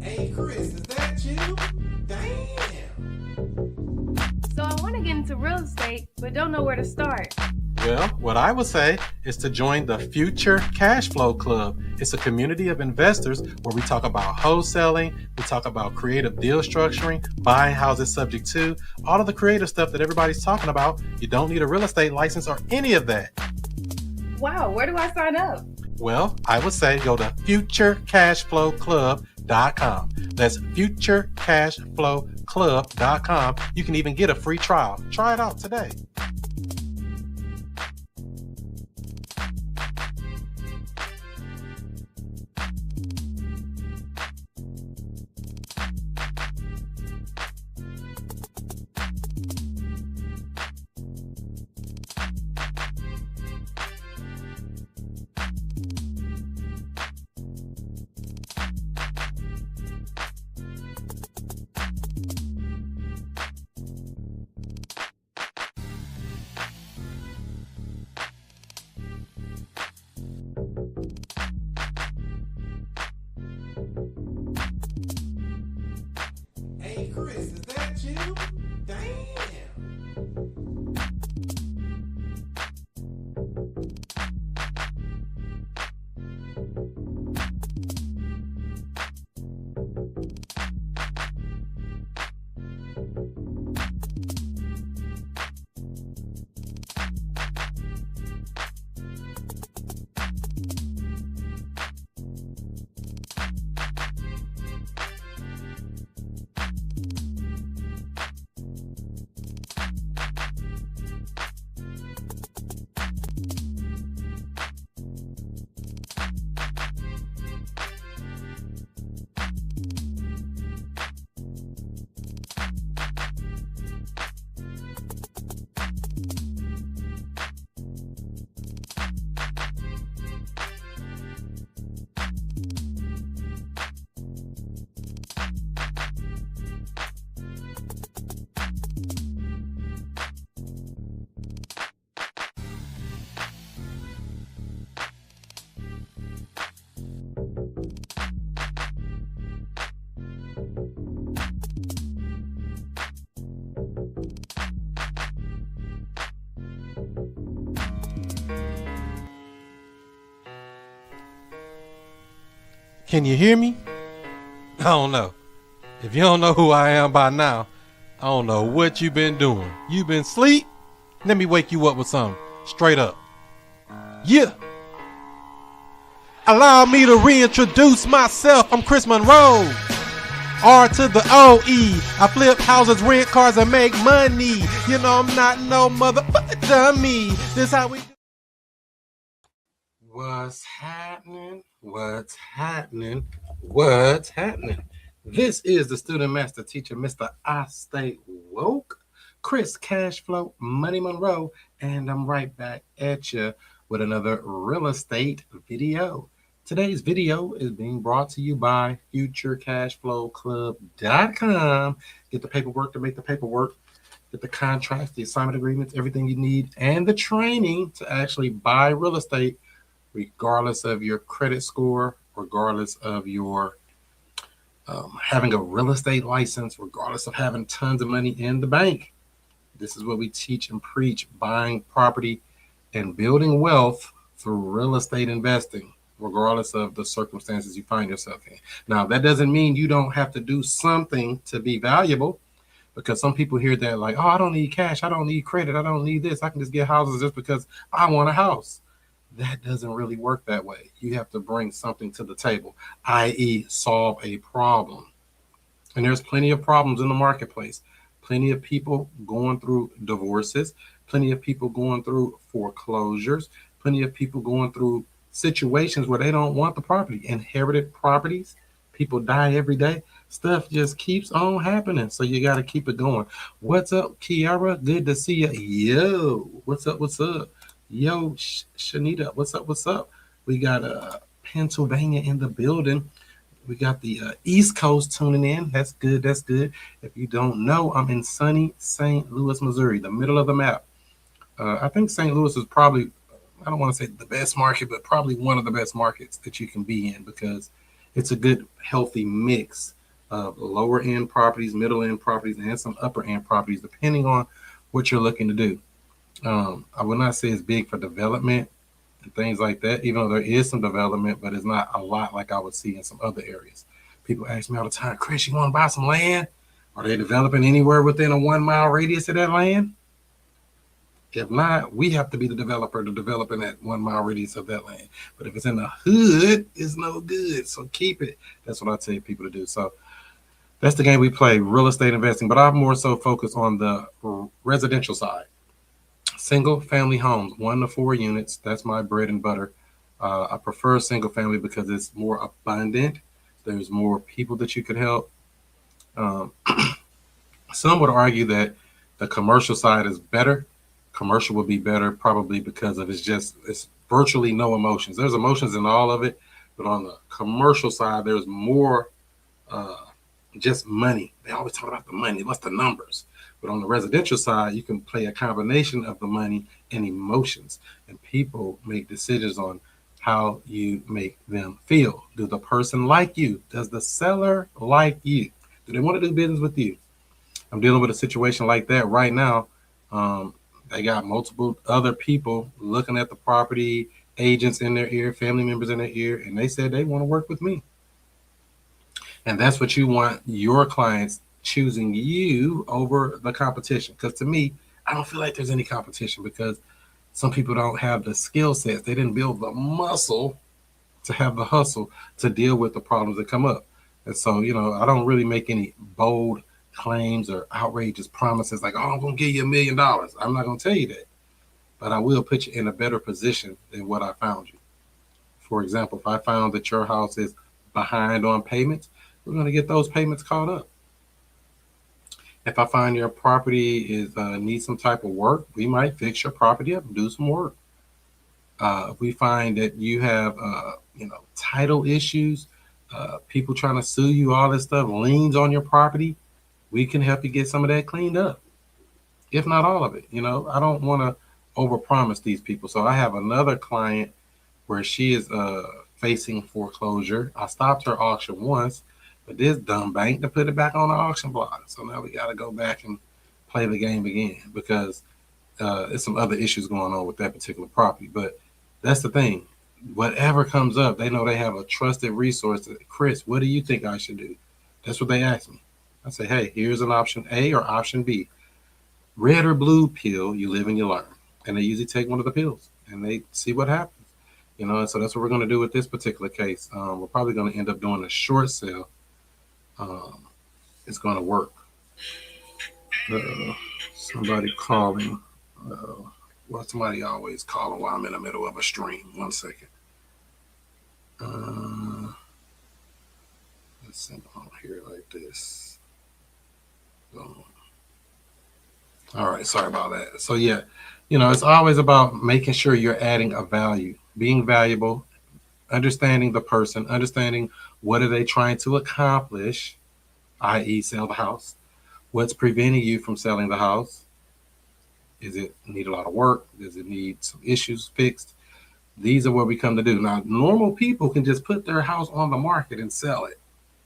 Hey Chris, is that you? Damn. So I want to get into real estate, but don't know where to start. Well, what I would say is to join the Future Cash Flow Club. It's a community of investors where we talk about wholesaling, we talk about creative deal structuring, buying houses subject to, all of the creative stuff that everybody's talking about. You don't need a real estate license or any of that. Wow, where do I sign up? Well, I would say go to futurecashflowclub.com. That's futurecashflowclub.com. You can even get a free trial. Try it out today. Hey Chris, is that you? Damn. Can you hear me? I don't know. If you don't know who I am by now, I don't know what you've been doing. You been asleep? Let me wake you up with something. Straight up. Yeah. Allow me to reintroduce myself. I'm Chris Monroe. R to the O-E. I flip houses, rent cars, and make money. You know I'm not no motherfucker dummy. This how we do. What's happening? What's happening? What's happening? This is the student master teacher, Mr. I Stay Woke, Chris Cashflow Money Monroe, and I'm right back at you with another real estate video. Today's video is being brought to you by futurecashflowclub.com. Get the paperwork to make the paperwork, get the contracts, the assignment agreements, everything you need, and the training to actually buy real estate, regardless of your credit score, regardless of your having a real estate license, regardless of having tons of money in the bank. This is what we teach and preach: buying property and building wealth through real estate investing, regardless of the circumstances you find yourself in. Now, that doesn't mean you don't have to do something to be valuable, because some people hear that like, oh, I don't need cash, I don't need credit, I don't need this, I can just get houses just because I want a house. That doesn't really work that way. You have to bring something to the table, i.e. solve a problem. And there's plenty of problems in the marketplace. Plenty of people going through divorces, plenty of people going through foreclosures, plenty of people going through situations where they don't want the property. Inherited properties, People die every day. Stuff just keeps on happening. So you got to keep it going. What's up, Kiara? Good to see you. Yo, what's up? What's up? Yo, Shanita, what's up? What's up? We got Pennsylvania in the building. We got the East Coast tuning in. That's good. That's good. If you don't know, I'm in sunny St. Louis, Missouri, the middle of the map. I think St. Louis is probably, I don't want to say the best market, but probably one of the best markets that you can be in because it's a good, healthy mix of lower end properties, middle end properties, and some upper end properties, depending on what you're looking to do. I would not say it's big for development and things like that, even though there is some development, but it's not a lot like I would see in some other areas. People ask me all the time, Chris, you want to buy some land? Are they developing anywhere within a 1 mile radius of that land? If not, we have to be the developer to develop in that 1 mile radius of that land. But if it's in the hood, it's no good. So keep it. That's what I tell people to do. So that's the game we play, real estate investing. But I'm more so focused on the residential side. Single family homes, 1 to 4 units. That's my bread and butter. I prefer single family because it's more abundant. There's more people that you could help. Some would argue that the commercial side is better. Commercial would be better probably because of it's virtually no emotions. There's emotions in all of it, but on the commercial side, there's more just money. They always talk about the money. What's the numbers? But on the residential side, you can play a combination of the money and emotions, and people make decisions on how you make them feel. Do the person like you? Does the seller like you? Do they want to do business with you? I'm dealing with a situation like that right now. They got multiple other people looking at the property, agents in their ear, family members in their ear, and they said they want to work with me. And that's what you want your clients choosing you over the competition. Because to me, I don't feel like there's any competition because some people don't have the skill sets. They didn't build the muscle to have the hustle to deal with the problems that come up. And so, I don't really make any bold claims or outrageous promises like, oh, I'm going to give you $1 million. I'm not going to tell you that. But I will put you in a better position than what I found you. For example, if I found that your house is behind on payments, we're going to get those payments caught up. If I find your property needs some type of work, we might fix your property up and do some work. If we find that you have, title issues, people trying to sue you, all this stuff, liens on your property, we can help you get some of that cleaned up, if not all of it. I don't want to overpromise these people. So I have another client where she is facing foreclosure. I stopped her auction once, but this dumb bank to put it back on the auction block. So now we got to go back and play the game again because there's some other issues going on with that particular property. But that's the thing. Whatever comes up, they know they have a trusted resource. Chris, what do you think I should do? That's what they ask me. I say, hey, here's an option A or option B. Red or blue pill, you live and you learn. And they usually take one of the pills and they see what happens. And so that's what we're going to do with this particular case. We're probably going to end up doing a short sale. It's going to work. Somebody calling. Somebody always calling while I'm in the middle of a stream. 1 second. Let's send on here like this. All right, sorry about that. So yeah, it's always about making sure you're adding a value, being valuable, understanding the person, understanding what are they trying to accomplish, i.e. sell the house. What's preventing you from selling the house? Is it need a lot of work? Does it need some issues fixed? These are what we come to do. Now, normal people can just put their house on the market and sell it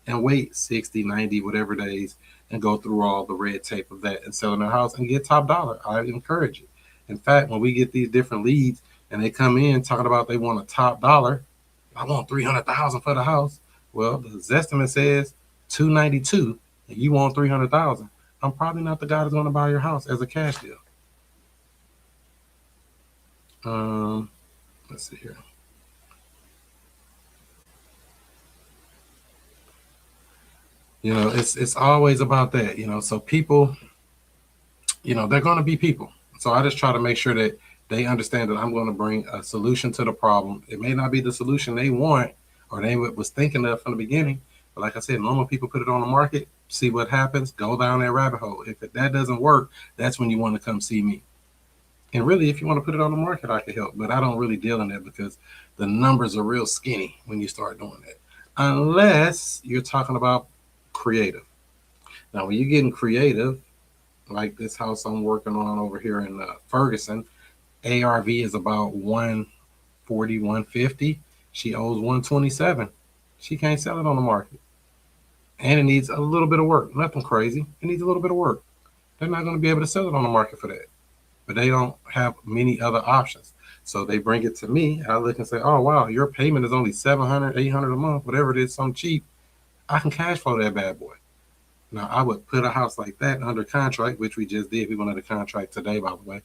and wait 60, 90, whatever days and go through all the red tape of that and selling their house and get top dollar. I encourage it. In fact, when we get these different leads and they come in talking about they want a top dollar, I want $300,000 for the house. Well, the Zestimate says $292 and you want $300,000. I'm probably not the guy that's going to buy your house as a cash deal. Let's see here. It's always about that, so people, they're going to be people. So I just try to make sure that they understand that I'm going to bring a solution to the problem. It may not be the solution they want or they was thinking of from the beginning, But like I said, normal people put it on the market, see what happens, go down that rabbit hole. If that doesn't work, that's when you want to come see me. And really, if you want to put it on the market, I can help. But I don't really deal in that because the numbers are real skinny when you start doing that. Unless you're talking about creative. Now, when you're getting creative, like this house I'm working on over here in Ferguson, ARV is about 140, 150. She owes 127. She can't sell it on the market. And it needs a little bit of work. Nothing crazy. It needs a little bit of work. They're not going to be able to sell it on the market for that. But they don't have many other options. So they bring it to me. I look and say, oh, wow, your payment is only 700, 800 a month, whatever it is, something cheap. I can cash flow that bad boy. Now, I would put a house like that under contract, which we just did. We went under contract today, by the way,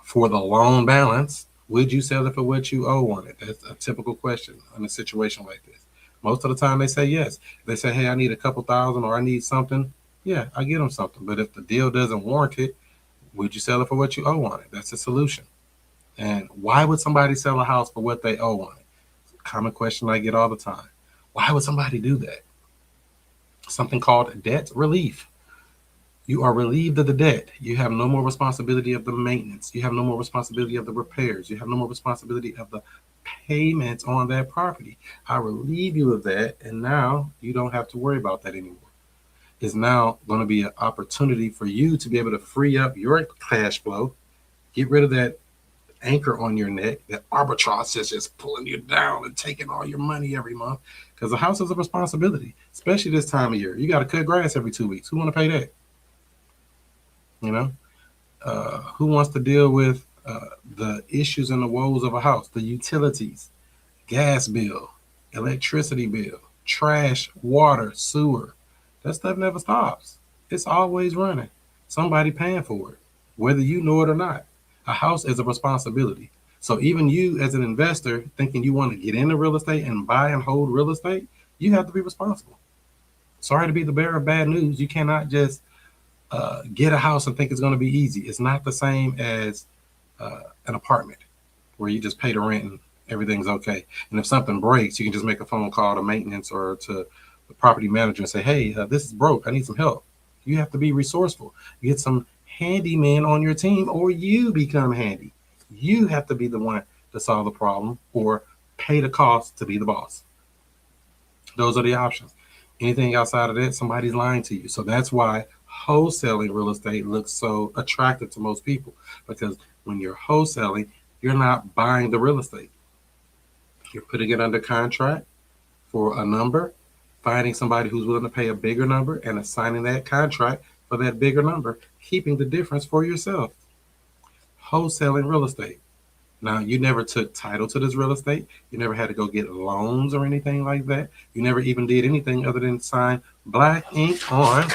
for the loan balance. Would you sell it for what you owe on it? That's a typical question in a situation like this. Most of the time they say yes. If they say, hey, I need a couple thousand or I need something, yeah, I get them something. But if the deal doesn't warrant it, would you sell it for what you owe on it? That's a solution. And why would somebody sell a house for what they owe on it? Common question I get all the time. Why would somebody do that? Something called debt relief. You are relieved of the debt. You have no more responsibility of the maintenance. You have no more responsibility of the repairs. You have no more responsibility of the payments on that property. I relieve you of that, and now you don't have to worry about that anymore. It's now going to be an opportunity for you to be able to free up your cash flow, get rid of that anchor on your neck, that arbitrage that's just pulling you down and taking all your money every month. Because the house is a responsibility, especially this time of year. You got to cut grass every 2 weeks. Who want to pay that? You know, who wants to deal with the issues and the woes of a house, the utilities, gas bill, electricity bill, trash, water, sewer? That stuff never stops. It's always running. Somebody paying for it, whether you know it or not. A house is a responsibility. So even you as an investor thinking you want to get into real estate and buy and hold real estate, you have to be responsible. Sorry to be the bearer of bad news. You cannot just get a house and think it's going to be easy. It's not the same as an apartment where you just pay the rent and everything's okay. And if something breaks, you can just make a phone call to maintenance or to the property manager and say, hey, this is broke. I need some help. You have to be resourceful. Get some handyman on your team or you become handy. You have to be the one to solve the problem or pay the cost to be the boss. Those are the options. Anything outside of that, somebody's lying to you. So that's why wholesaling real estate looks so attractive to most people, because when you're wholesaling, you're not buying the real estate. You're putting it under contract for a number, finding somebody who's willing to pay a bigger number and assigning that contract for that bigger number, keeping the difference for yourself. Wholesaling real estate. Now, you never took title to this real estate. You never had to go get loans or anything like that. You never even did anything other than sign black ink on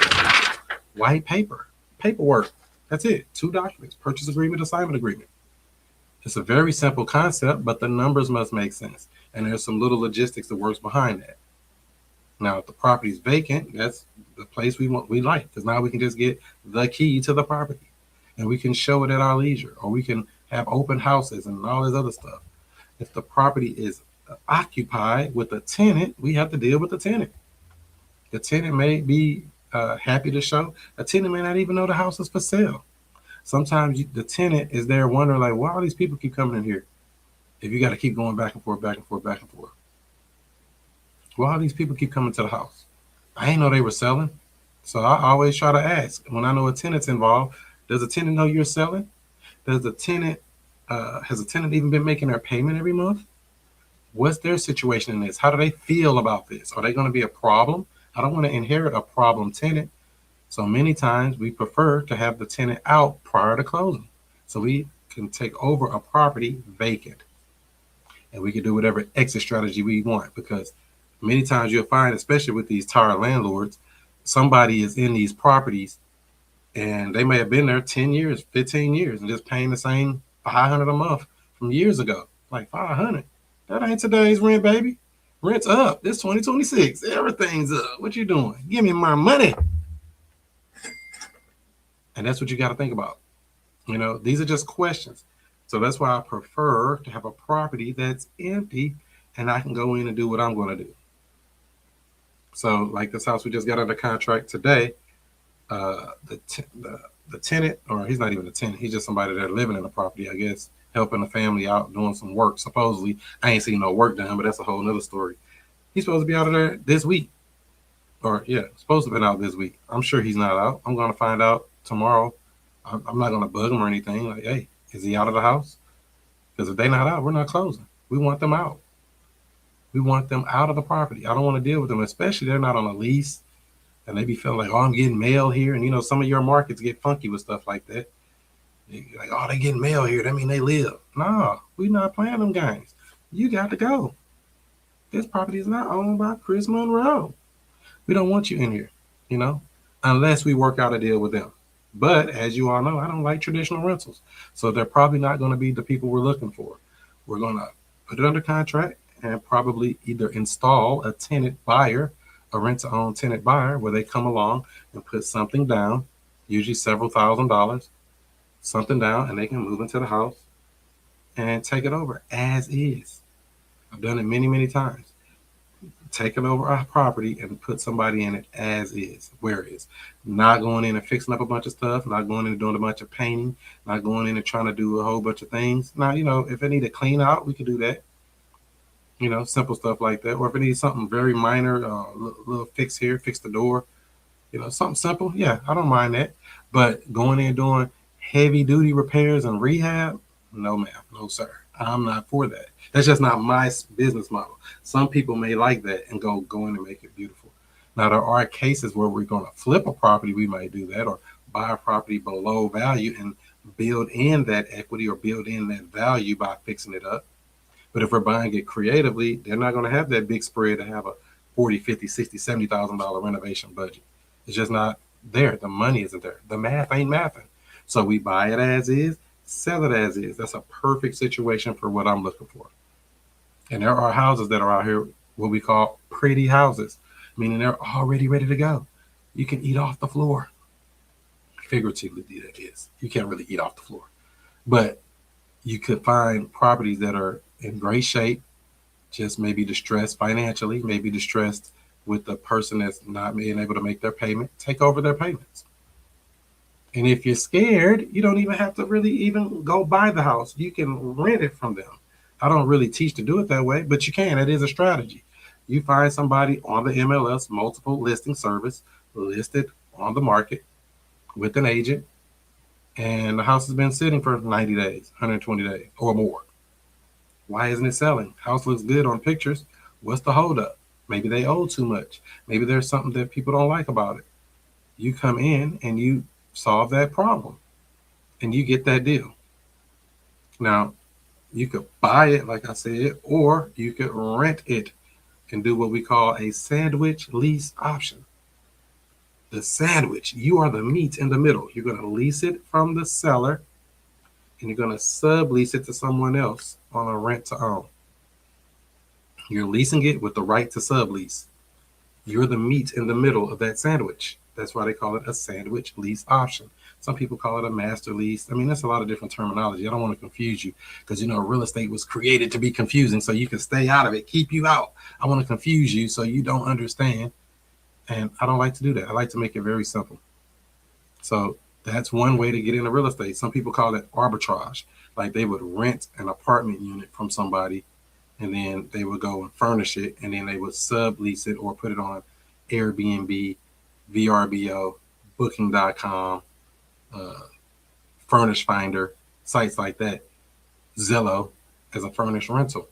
white paper. Paperwork. That's it. 2 documents. Purchase agreement, assignment agreement. It's a very simple concept, but the numbers must make sense. And there's some little logistics that works behind that. Now, if the property is vacant, that's the place we like, because now we can just get the key to the property and we can show it at our leisure, or we can have open houses and all this other stuff. If the property is occupied with a tenant, we have to deal with the tenant. The tenant may be happy to show. A tenant may not even know the house is for sale. Sometimes the tenant is there wondering, like, why all these people keep coming in here? If you got to keep going back and forth, back and forth, back and forth. Why all these people keep coming to the house? I ain't know they were selling. So I always try to ask, when I know a tenant's involved, does a tenant know you're selling? Does the tenant, has a tenant even been making their payment every month? What's their situation in this? How do they feel about this? Are they going to be a problem? I don't want to inherit a problem tenant. So many times we prefer to have the tenant out prior to closing, so we can take over a property vacant. And we can do whatever exit strategy we want, because many times you'll find, especially with these tired landlords, somebody is in these properties and they may have been there 10 years, 15 years and just paying the same $500 a month from years ago. Like $500. That ain't today's rent, baby. Rent's up. It's 2026. Everything's up. What you doing? Give me my money. And that's what you got to think about. You know, these are just questions. So that's why I prefer to have a property that's empty and I can go in and do what I'm going to do. So, like this house we just got under contract today, the tenant, or he's not even a tenant, he's just somebody that living in the property, I guess, helping the family out, doing some work. Supposedly, I ain't seen no work done, but that's a whole nother story. He's supposed to be out of there this week, or yeah, supposed to have been out this week. I'm sure he's not out. I'm gonna find out tomorrow. I'm not gonna bug him or anything. Like, hey, is he out of the house? Because if they're not out, we're not closing. We want them out. We want them out of the property. I don't want to deal with them, especially they're not on a lease and they be feeling like, oh, I'm getting mail here. And some of your markets get funky with stuff like that. You're like, oh, they getting mail here. That mean they live. No, we not playing them games. You got to go. This property is not owned by Chris Monroe. We don't want you in here, you know, unless we work out a deal with them. But as you all know, I don't like traditional rentals. So they're probably not going to be the people we're looking for. We're going to put it under contract and probably either install a tenant buyer, a rent-to-own tenant buyer, where they come along and put something down, usually several $1,000s, something down, and they can move into the house and take it over as is. I've done it many, many times. Taking over our property and put somebody in it as is, where it is. Not going in and fixing up a bunch of stuff, not going in and doing a bunch of painting, not going in and trying to do a whole bunch of things. Now, if it need to clean out, we could do that. Simple stuff like that. Or if it needs something very minor, little fix here, fix the door, something simple. Yeah, I don't mind that. But going in and doing heavy duty repairs and rehab, no, ma'am, no, sir. I'm not for that. That's just not my business model. Some people may like that and go in and make it beautiful. Now, there are cases where we're going to flip a property. We might do that, or buy a property below value and build in that equity or build in that value by fixing it up. But if we're buying it creatively, they're not going to have that big spread to have a $40, $50, $60, $70,000 renovation budget. It's just not there. The money isn't there. The math ain't mathing. So we buy it as is, sell it as is. That's a perfect situation for what I'm looking for. And there are houses that are out here, what we call pretty houses, meaning they're already ready to go. You can eat off the floor. Figuratively, that is. You can't really eat off the floor. But you could find properties that are in great shape, just maybe distressed financially, maybe distressed with the person that's not being able to make their payment. Take over their payments. And if you're scared, you don't even have to really even go buy the house. You can rent it from them. I don't really teach to do it that way, but you can. It is a strategy. You find somebody on the MLS, multiple listing service, listed on the market with an agent, and the house has been sitting for 90 days, 120 days or more. Why isn't it selling? House looks good on pictures. What's the holdup? Maybe they owe too much. Maybe there's something that people don't like about it. You come in and you solve that problem and you get that deal. Now, you could buy it, like I said, or you could rent it and do what we call a sandwich lease option. The sandwich, you are the meat in the middle. You're going to lease it from the seller and you're going to sublease it to someone else on a rent to own. You're leasing it with the right to sublease. You're the meat in the middle of that sandwich. That's why they call it a sandwich lease option. Some people call it a master lease. I mean, that's a lot of different terminology. I don't want to confuse you because, real estate was created to be confusing so you can stay out of it, keep you out. I want to confuse you so you don't understand. And I don't like to do that. I like to make it very simple. So that's one way to get into real estate. Some people call it arbitrage. Like they would rent an apartment unit from somebody and then they would go and furnish it and then they would sublease it or put it on Airbnb, VRBO, Booking.com, Furnish Finder, sites like that, Zillow as a furnished rental,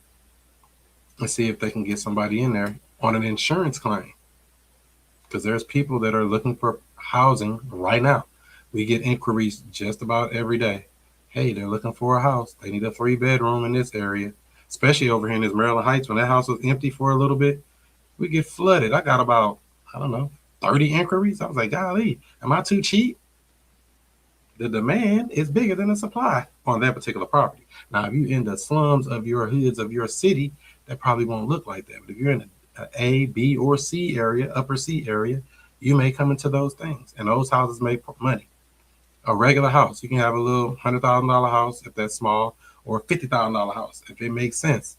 and see if they can get somebody in there on an insurance claim. Because there's people that are looking for housing right now. We get inquiries just about every day. Hey, they're looking for a house. They need a 3-bedroom in this area, especially over here in this Maryland Heights. When that house was empty for a little bit, we get flooded. I got about, 30 inquiries. I was like, golly, am I too cheap? The demand is bigger than the supply on that particular property. Now, if you're in the slums of your hoods of your city, that probably won't look like that. But if you're in an A, B, or C area, upper C area, you may come into those things. And those houses make money. A regular house, you can have a little $100,000 house if that's small, or a $50,000 house if it makes sense.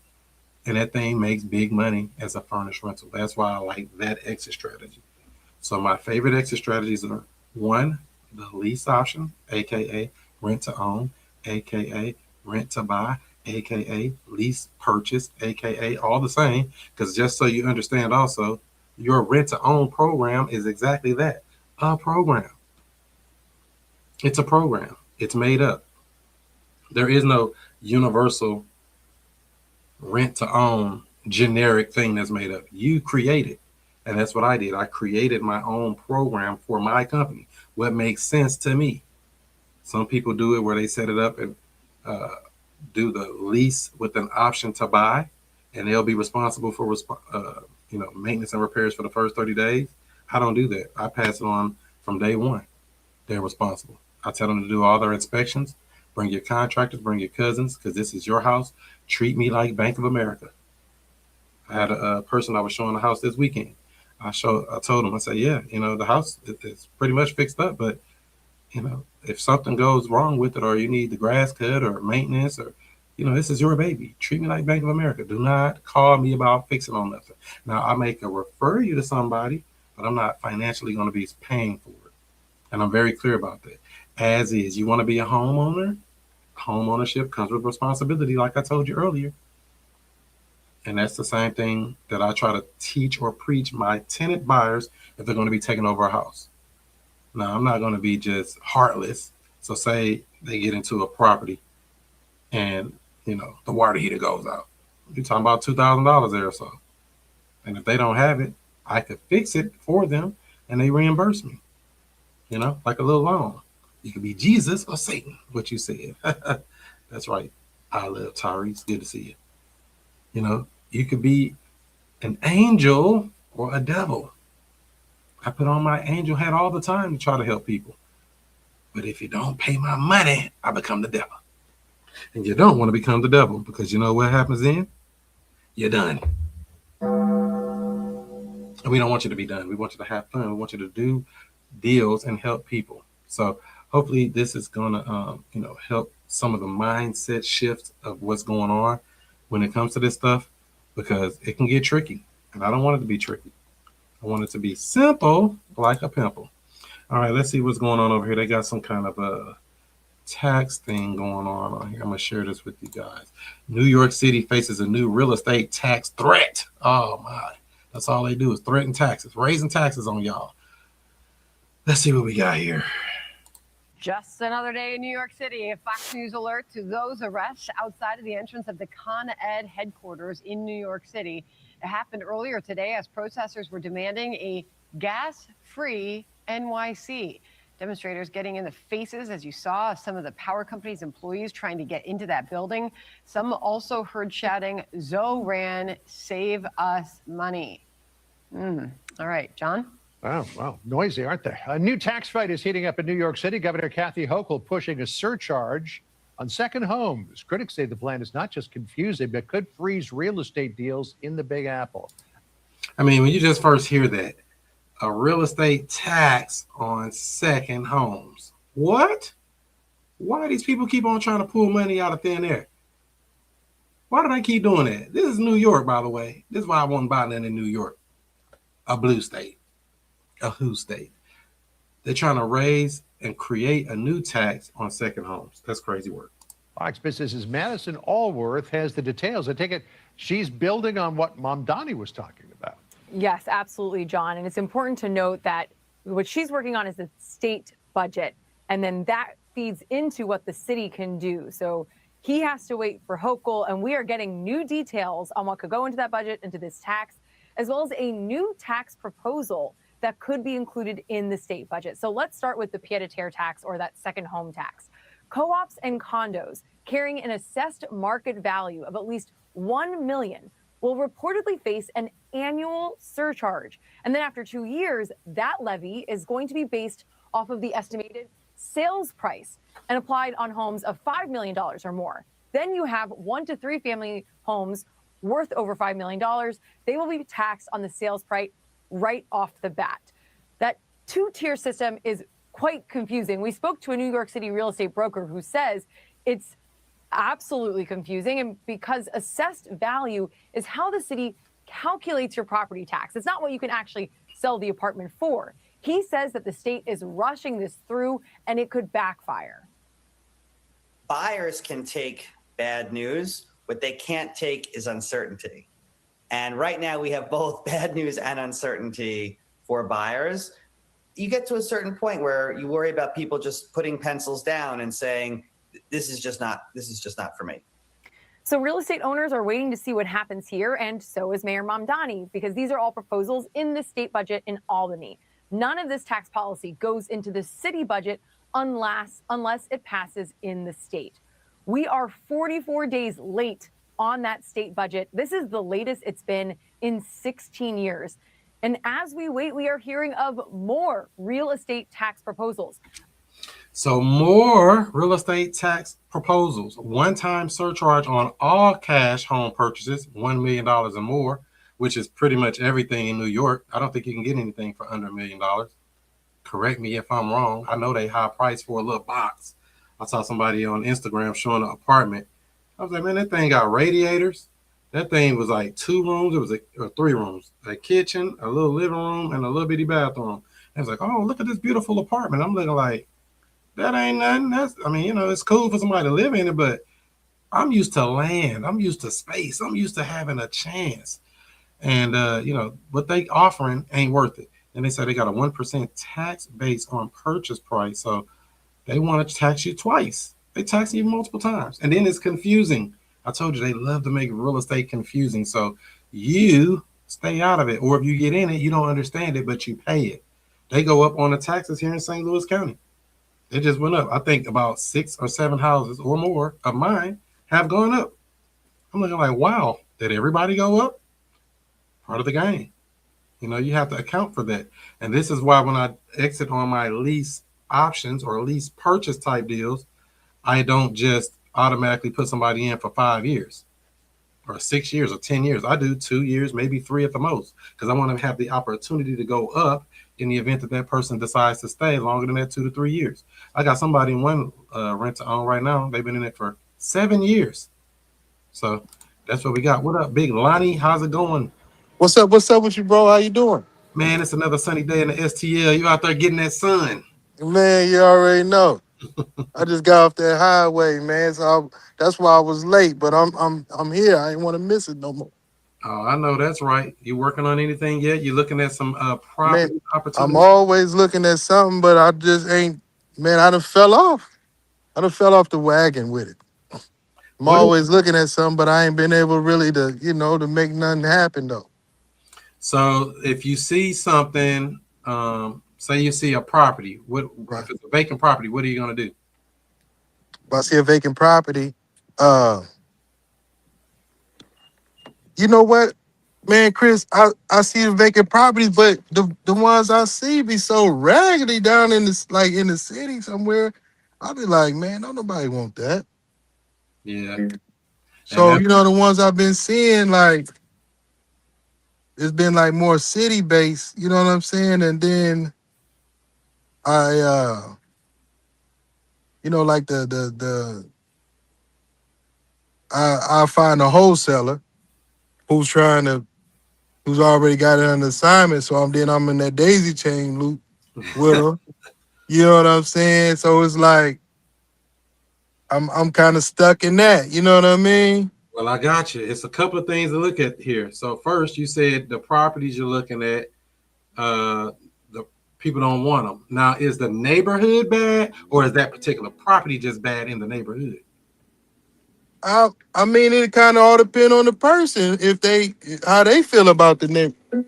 And that thing makes big money as a furnished rental. That's why I like that exit strategy. So my favorite exit strategies are one, the lease option, aka rent to own, aka rent to buy, aka lease purchase, aka all the same. Because just so you understand also, your rent to own program is exactly that, a program. It's a program. It's made up. There is no universal rent to own generic thing that's made up. You create it. And that's what I did. I created my own program for my company. What makes sense to me. Some people do it where they set it up and uh, do the lease with an option to buy, and they'll be responsible for maintenance and repairs for the first 30 days. I don't do that. I pass it on from day one. They're responsible. I tell them to do all their inspections. Bring your contractors, bring your cousins, because this is your house. Treat me like Bank of America. I had a person I was showing the house this weekend. I told him, I said, yeah, the house is pretty much fixed up, but if something goes wrong with it, or you need the grass cut or maintenance, or this is your baby. Treat me like Bank of America. Do not call me about fixing on nothing. Now I may refer you to somebody, but I'm not financially going to be paying for it, and I'm very clear about that. As is, you want to be a homeowner. Home ownership comes with responsibility, like I told you earlier. And that's the same thing that I try to teach or preach my tenant buyers if they're going to be taking over a house. Now, I'm not going to be just heartless. So say they get into a property and, the water heater goes out. You're talking about $2,000 there or so. And if they don't have it, I could fix it for them and they reimburse me, like a little loan. You could be Jesus or Satan, what you said. That's right. I love Tyrese. Good to see you. You could be an angel or a devil. I put on my angel hat all the time to try to help people. But if you don't pay my money, I become the devil. And you don't want to become the devil, because you know what happens then? You're done. And we don't want you to be done. We want you to have fun. We want you to do deals and help people. So hopefully this is going to, help some of the mindset shifts of what's going on when it comes to this stuff, because it can get tricky. And I don't want it to be tricky. I want it to be simple, like a pimple. All right, let's see what's going on over here. They got some kind of a tax thing going on here. I'm going to share this with you guys. New York City faces a new real estate tax threat. Oh, my. That's all they do is threaten taxes, raising taxes on y'all. Let's see what we got here. Just another day in New York City. A Fox News alert to those arrests outside of the entrance of the Con Ed headquarters in New York City. It happened earlier today as protesters were demanding a gas-free NYC. Demonstrators getting in the faces, as you saw, of some of the power company's employees trying to get into that building. Some also heard shouting, "Zoran, save us money." All right, John? Wow, noisy, aren't they? A new tax fight is heating up in New York City. Governor Kathy Hochul pushing a surcharge on second homes. Critics say the plan is not just confusing, but could freeze real estate deals in the Big Apple. I mean, when you just first hear that, a real estate tax on second homes. What? Why do these people keep on trying to pull money out of thin air? Why do they keep doing that? This is New York, by the way. This is why I won't buy nothing in New York. A blue state. A who state. They're trying to raise and create a new tax on second homes. That's crazy work. Fox Business's Madison Allworth has the details. I take it she's building on what Mom Donnie was talking about. Yes, absolutely, John. And it's important to note that what she's working on is the state budget, and then that feeds into what the city can do. So he has to wait for Hochul, and we are getting new details on what could go into that budget, into this tax, as well as a new tax proposal that could be included in the state budget. So let's start with the pied-à-terre tax, or that second home tax. Co-ops and condos carrying an assessed market value of at least $1 million will reportedly face an annual surcharge. And then after 2 years, that levy is going to be based off of the estimated sales price and applied on homes of $5 million or more. Then you have 1 to 3 family homes worth over $5 million. They will be taxed on the sales price right off the bat. That two-tier system is quite confusing. We spoke to a New York City real estate broker who says it's absolutely confusing. And because assessed value is how the city calculates your property tax. It's not what you can actually sell the apartment for. He says that the state is rushing this through and it could backfire. Buyers can take bad news. What they can't take is uncertainty. And right now we have both bad news and uncertainty for buyers. You get to a certain point where you worry about people just putting pencils down and saying, this is just not for me. So real estate owners are waiting to see what happens here, and so is Mayor Mamdani, because these are all proposals in the state budget in Albany. None of this tax policy goes into the city budget unless it passes in the state. We are 44 days late on that state budget. This is the latest it's been in 16 years. And as we wait, we are hearing of more real estate tax proposals. So more real estate tax proposals, one-time surcharge on all cash home purchases, $1 million or more, which is pretty much everything in New York. I don't think you can get anything for under $1 million. Correct me if I'm wrong. I know they high price for a little box. I saw somebody on Instagram showing an apartment. I was like, man, that thing got radiators. That thing was like 2 rooms. It was 3 rooms, a kitchen, a little living room, and a little bitty bathroom. I was like, oh, look at this beautiful apartment. I'm looking like, that ain't nothing. It's cool for somebody to live in it, but I'm used to land. I'm used to space. I'm used to having a chance. And, what they offering ain't worth it. And they said they got a 1% tax base on purchase price. So they want to tax you twice. They tax you multiple times. And then it's confusing. I told you they love to make real estate confusing. So you stay out of it. Or if you get in it, you don't understand it, but you pay it. They go up on the taxes here in St. Louis County. It just went up. I think about 6 or 7 houses or more of mine have gone up. I'm looking like, wow, did everybody go up? Part of the game. You have to account for that. And this is why when I exit on my lease options or lease purchase type deals, I don't just automatically put somebody in for 5 years or 6 years or 10 years. I do 2 years, maybe 3 at the most, because I want to have the opportunity to go up in the event that person decides to stay longer than that 2 to 3 years. I got somebody in one rent to own right now. They've been in it for 7 years. So that's what we got. What up, Big Lonnie? How's it going? What's up? What's up with you, bro? How you doing? Man, it's another sunny day in the STL. You out there getting that sun. Man, you already know. I just got off that highway, man. So that's why I was late. But I'm here. I ain't want to miss it no more. Oh, I know that's right. You working on anything yet? You looking at some property opportunities? I'm always looking at something, but I just ain't. Man, I done fell off. I done fell off the wagon with it. I'm always looking at something, but I ain't been able really to, to make nothing happen though. So if you see something, say you see a property, if it's a vacant property, what are you gonna do? If I see a vacant property, you know what, man, Chris, I see the vacant properties, but the ones I see be so raggedy down in the city somewhere. I'll be like, man, don't nobody want that. Yeah. So the ones I've been seeing, like, it's been like more city based, you know what I'm saying? And then I like I find a wholesaler who's already got it under assignment. So I'm in that daisy chain loop with her. You know what I'm saying? So it's like I'm kind of stuck in that. You know what I mean? Well, I got you. It's a couple of things to look at here. So first, you said the properties you're looking at, the people don't want them. Now, is the neighborhood bad, or is that particular property just bad in the neighborhood? I mean, it kind of all depends on the person how they feel about the neighborhood.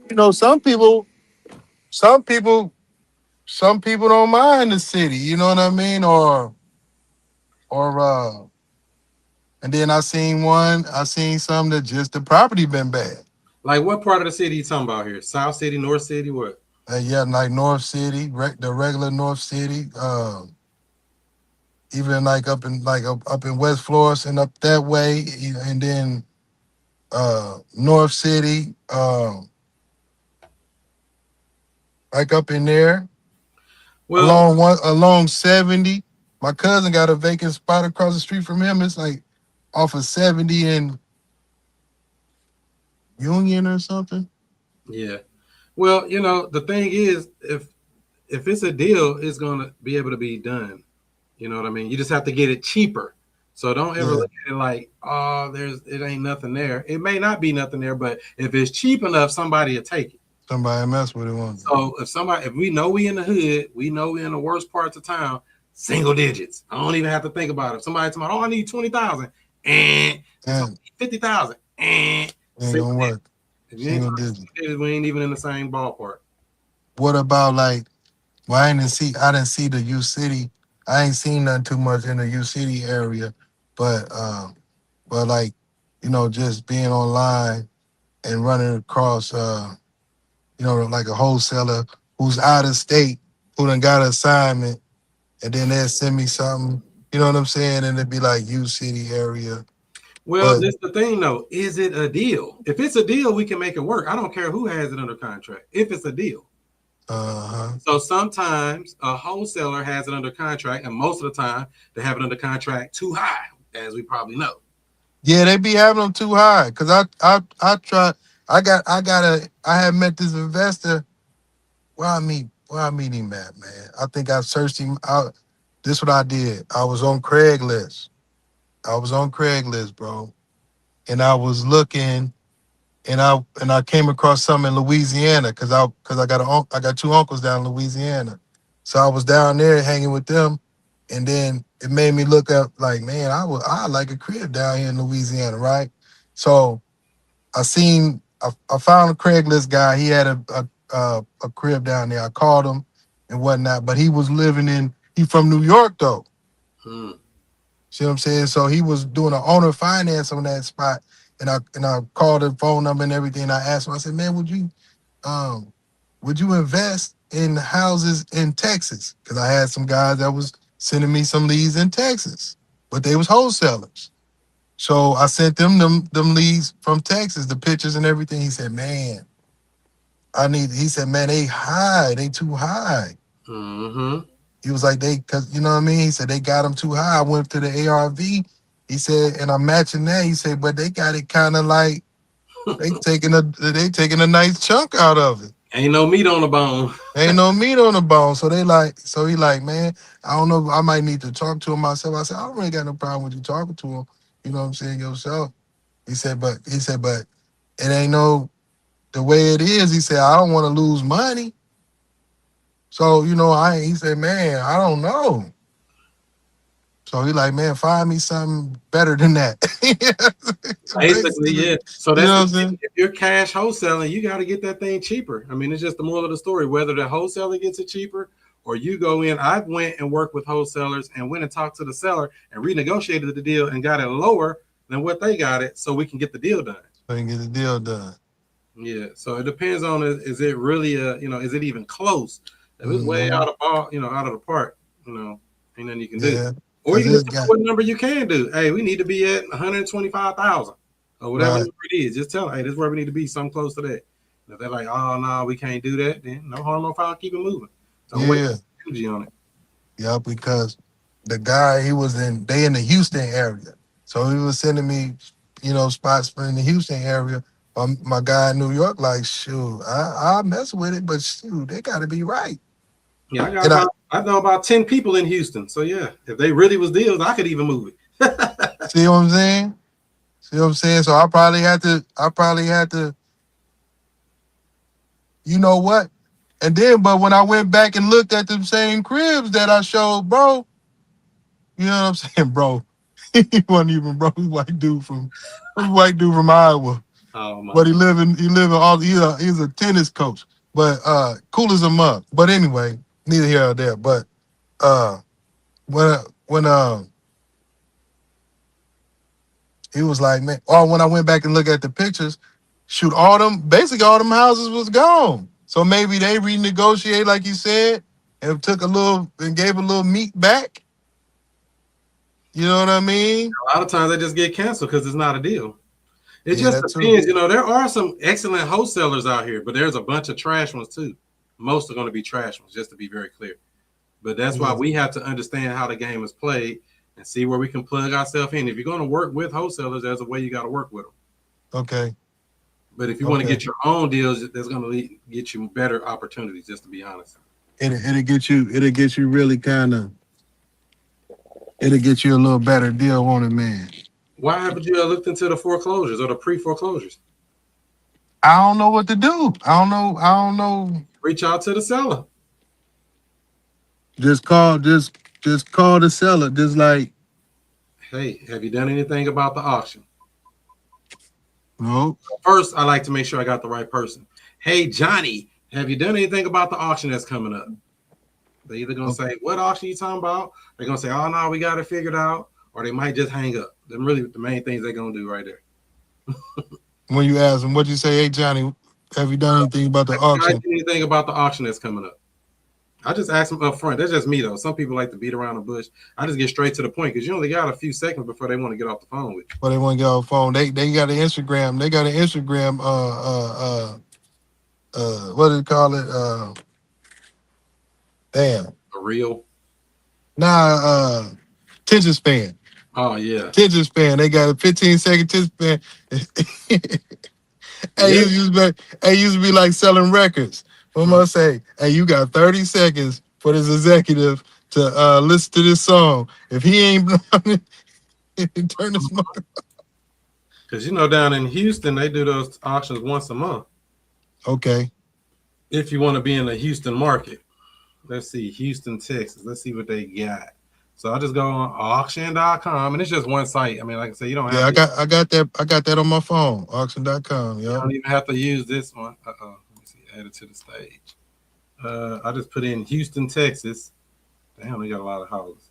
Some people don't mind the city. You know what I mean? And then I seen some that just the property been bad. Like what part of the city you talking about here? South City, North City, what? Yeah, like North City, the regular North City. Even like up in West Florissant and up that way, and then North City, like up in there. Well, along 70. My cousin got a vacant spot across the street from him. It's like off of 70 and Union or something. Yeah. Well, you know, the thing is, if it's a deal, it's gonna be able to be done. You know what I mean? You just have to get it cheaper. So don't ever look at it like, oh, it ain't nothing there. It may not be nothing there, but if it's cheap enough, somebody will take it. Somebody mess with it once. So if we know we in the hood, we know we in the worst parts of town, single digits. I don't even have to think about it. If somebody tell me, oh, I need 20,000 and 50,000 and ain't gonna work. Single digits. We ain't even in the same ballpark. What about like? Well, I didn't see the U City. I ain't seen nothing too much in the U City area, but like, you know, just being online and running across, you know, like a wholesaler who's out of state, who done got an assignment, and then they'll send me something, you know what I'm saying? And it'd be like U City area. Well, that's the thing though. Is it a deal? If it's a deal, we can make it work. I don't care who has it under contract. If it's a deal. So sometimes a wholesaler has it under contract, and most of the time they have it under contract too high, as we probably know. Yeah, they be having them too high. Cause I tried. I had met this investor. Where I meet him at, man. I think I searched him out. This what I did. I was on Craigslist, bro, and I was looking. And I came across some in Louisiana because I got two uncles down in Louisiana, so I was down there hanging with them, and then it made me look up like, man, I like a crib down here in Louisiana, right? So I found a Craigslist guy. He had a crib down there. I called him and whatnot, but he was he from New York though. See what I'm saying? So he was doing an owner finance on that spot. And I called the phone number and everything. I asked him, I said, man, would you invest in houses in Texas? Because I had some guys that was sending me some leads in Texas, but they was wholesalers. So I sent them leads from Texas, the pictures and everything. He said, man, he said, man, they too high. He was like, cause you know what I mean? He said, they got them too high. I went to the ARV. He said, and I'm matching that. He said, but they got it kind of like they taking a nice chunk out of it. Ain't no meat on the bone. Ain't no meat on the bone. So he like, man, I don't know. I might need to talk to him myself. I said, I don't really got no problem with you talking to him. You know what I'm saying, yourself. He said, but it ain't no the way it is. He said, I don't want to lose money. So, you know, he said, man, I don't know. So he like, man, find me something better than that. Basically, yeah. So that's you know what I'm saying? If you're cash wholesaling, you got to get that thing cheaper. I mean, it's just the moral of the story. Whether the wholesaler gets it cheaper or you go in, I went and worked with wholesalers and went and talked to the seller and renegotiated the deal and got it lower than what they got it, so we can get the deal done. Yeah. So it depends on is it really is it even close? If it's way out of the park, ain't nothing you can do. Or you can just what number you can do. Hey, we need to be at 125,000 or whatever number it is. Just tell them, hey, this is where we need to be, something close to that. And if they're like, oh no, we can't do that, then no harm, no foul, keep it moving. So wait energy on it. Yeah, because the guy they in the Houston area. So he was sending me, spots in the Houston area. My guy in New York, like, shoot, I mess with it, but shoot, they gotta be right. Yeah, I know about 10 people in Houston. So yeah, if they really was deals, I could even move it. See what I'm saying? So I probably had to, you know what? And then, but when I went back and looked at the same cribs that I showed, bro, you know what I'm saying, bro? He wasn't even bro. He's white dude from Iowa. Oh my. But he's a tennis coach. But cool as a mug. But anyway, neither here or there. But when he was like, man, or when I went back and looked at the pictures, shoot, all them houses was gone. So maybe they renegotiate, like you said, and gave a little meat back. You know what I mean? A lot of times they just get canceled because it's not a deal. It just depends. There are some excellent wholesalers out here, but there's a bunch of trash ones too. Most are going to be trash ones, just to be very clear. But that's why we have to understand how the game is played and see where we can plug ourselves in. If you're going to work with wholesalers, there's a way you got to work with them. Okay. But if you want to get your own deals, that's going to get you better opportunities, just to be honest. It'll get you really kind of, it'll get you a little better deal on it, man. Why haven't you looked into the foreclosures or the pre-foreclosures? I don't know what to do. I don't know. Reach out to the seller. Just call the seller. Just like, hey, have you done anything about the auction? No. First, I like to make sure I got the right person. Hey, Johnny, have you done anything about the auction that's coming up? They're either going to say, what auction you talking about? They're going to say, oh, no, we got it figured out. Or they might just hang up. Them really the main things they're going to do right there. When you ask them, what you say, hey, Johnny, have you done anything about the auction? Anything about the auction that's coming up? I just ask them up front. That's just me, though. Some people like to beat around the bush. I just get straight to the point because you only got a few seconds before they want to get off the phone with you. But they want to get off the phone. They got an Instagram. They got an Instagram. What do they call it? Damn. A reel? Nah. Attention span. Oh yeah. Attention span. They got a 15-second attention span. It used to be like selling records. What must say? Hey, you got 30 seconds for this executive to listen to this song. If he ain't turn this song. Because down in Houston, they do those auctions once a month. Okay. If you want to be in the Houston market. Let's see, Houston, Texas. Let's see what they got. So I just go on auction.com, and it's just one site. I mean, like I said, you don't have I got that on my phone, auction.com. You don't even have to use this one. Let me see, add it to the stage. I just put in Houston, Texas. Damn, they got a lot of houses.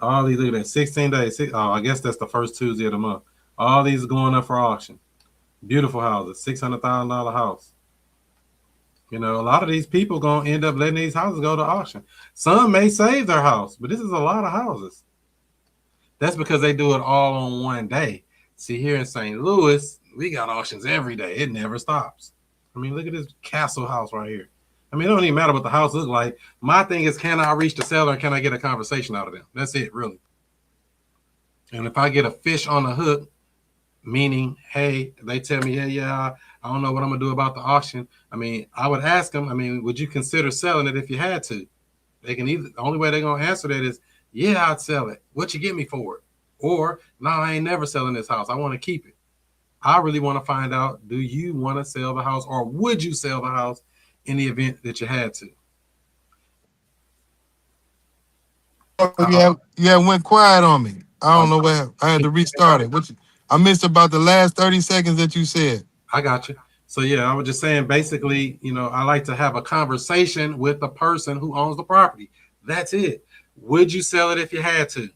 All these, look at that, 16 days. I guess that's the first Tuesday of the month. All these are going up for auction. Beautiful houses, $600,000 house. A lot of these people going to end up letting these houses go to auction. Some may save their house, but this is a lot of houses. That's because they do it all on one day. See, here in St. Louis, we got auctions every day. It never stops. I mean, look at this castle house right here. I mean, it don't even matter what the house looks like. My thing is, can I reach the seller and can I get a conversation out of them? That's it, really. And if I get a fish on the hook, meaning, hey, they tell me, hey, yeah, I don't know what I'm going to do about the auction. I mean, I would ask them, would you consider selling it if you had to? They can either, the only way they're going to answer that is, yeah, I'd sell it. What you get me for it? Or, no, I ain't never selling this house. I want to keep it. I really want to find out, do you want to sell the house or would you sell the house in the event that you had to? Yeah, went quiet on me. I don't know where I had to restart it. I missed about the last 30 seconds that you said. I got you. So yeah, I was just saying, basically, I like to have a conversation with the person who owns the property. That's it. Would you sell it if you had to?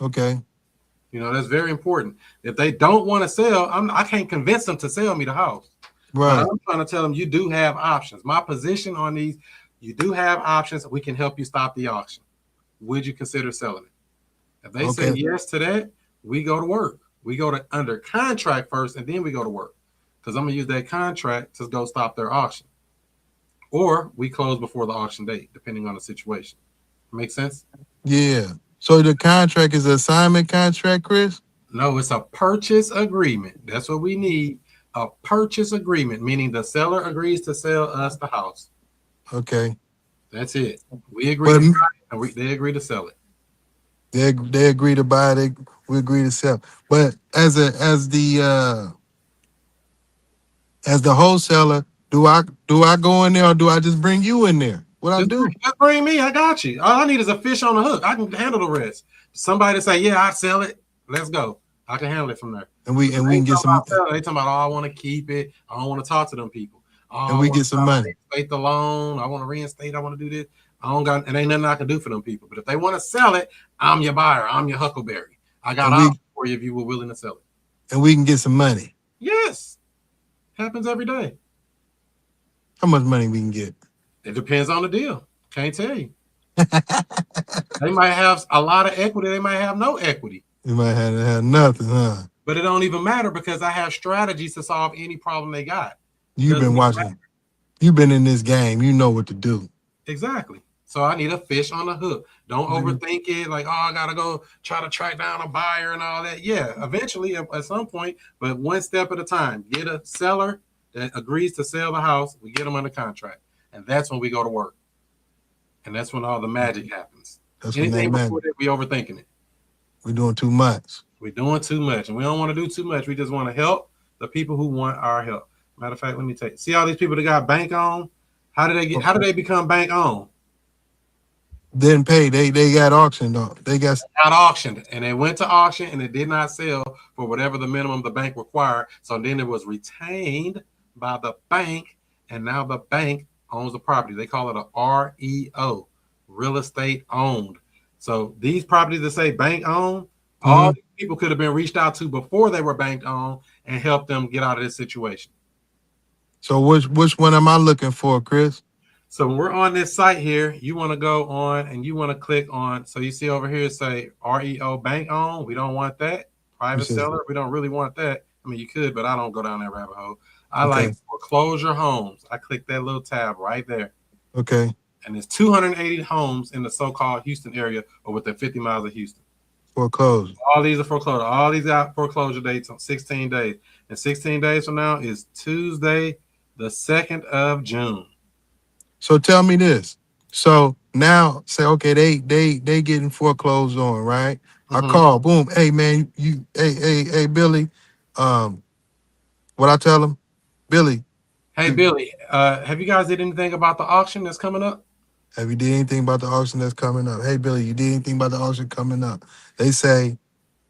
Okay. That's very important. If they don't want to sell, I can't convince them to sell me the house. Right. But I'm trying to tell them you do have options. My position on these, you do have options. We can help you stop the auction. Would you consider selling it? If they say yes to that, we go to work. We go to under contract first, and then we go to work. Because I'm going to use that contract to go stop their auction. Or we close before the auction date, depending on the situation. Make sense? Yeah. So the contract is an assignment contract, Chris? No, it's a purchase agreement. That's what we need. A purchase agreement, meaning the seller agrees to sell us the house. Okay. That's it. We agree to buy it, and they agree to sell it. They agree to buy it. We agree to sell. But as the wholesaler, do I go in there or do I just bring you in there? What I do? Just bring me. I got you. All I need is a fish on the hook. I can handle the rest. Somebody say, yeah, I'd sell it. Let's go. I can handle it from there. And we can get some. They talking about, oh, I want to keep it. I don't want to talk to them people. And we get some money. Reinstate the loan. I want to reinstate. I want to do this. I don't got, and ain't nothing I can do for them people. But if they want to sell it, I'm your buyer. I'm your Huckleberry. I got options for you if you were willing to sell it. And we can get some money. Yes. Happens every day. How much money we can get? It depends on the deal. Can't tell you. They might have a lot of equity. They might have no equity. You might have nothing, huh? But it don't even matter because I have strategies to solve any problem they got. You've been watching. You've been in this game. You know what to do. Exactly. So I need a fish on the hook. Don't overthink it. Like, oh, I gotta go try to track down a buyer and all that. Yeah, eventually at some point, but one step at a time. Get a seller that agrees to sell the house. We get them under contract, and that's when we go to work. And that's when all the magic happens. That's Anything when before that, we overthinking it. We're doing too much. We're doing too much, and we don't want to do too much. We just want to help the people who want our help. Matter of fact, let me take. See all these people that got bank on. How did they get? How did they become bank on? Didn't pay. They got auctioned off. They got auctioned, and they went to auction, and it did not sell for whatever the minimum the bank required. So then it was retained by the bank, and now the bank owns the property. They call it a REO, real estate owned. So these properties that say bank owned, all these people could have been reached out to before they were bank owned and helped them get out of this situation. So which one am I looking for, Chris? So when we're on this site here, you want to go on and you want to click on. So you see over here, say REO bank owned. We don't want that. Private seller. We don't really want that. I mean, you could, but I don't go down that rabbit hole. I like foreclosure homes. I click that little tab right there. Okay. And there's 280 homes in the so-called Houston area or within 50 miles of Houston. Foreclosed. All these are foreclosed. All these got foreclosure dates on 16 days. And 16 days from now is Tuesday, the 2nd of June. So tell me this. So now say, okay, they getting foreclosed on, right? I call, boom, hey man, hey Billy. What I tell him? Billy. Hey Billy, have you guys did anything about the auction that's coming up? Have you did anything about the auction that's coming up? Hey Billy, you did anything about the auction coming up? They say,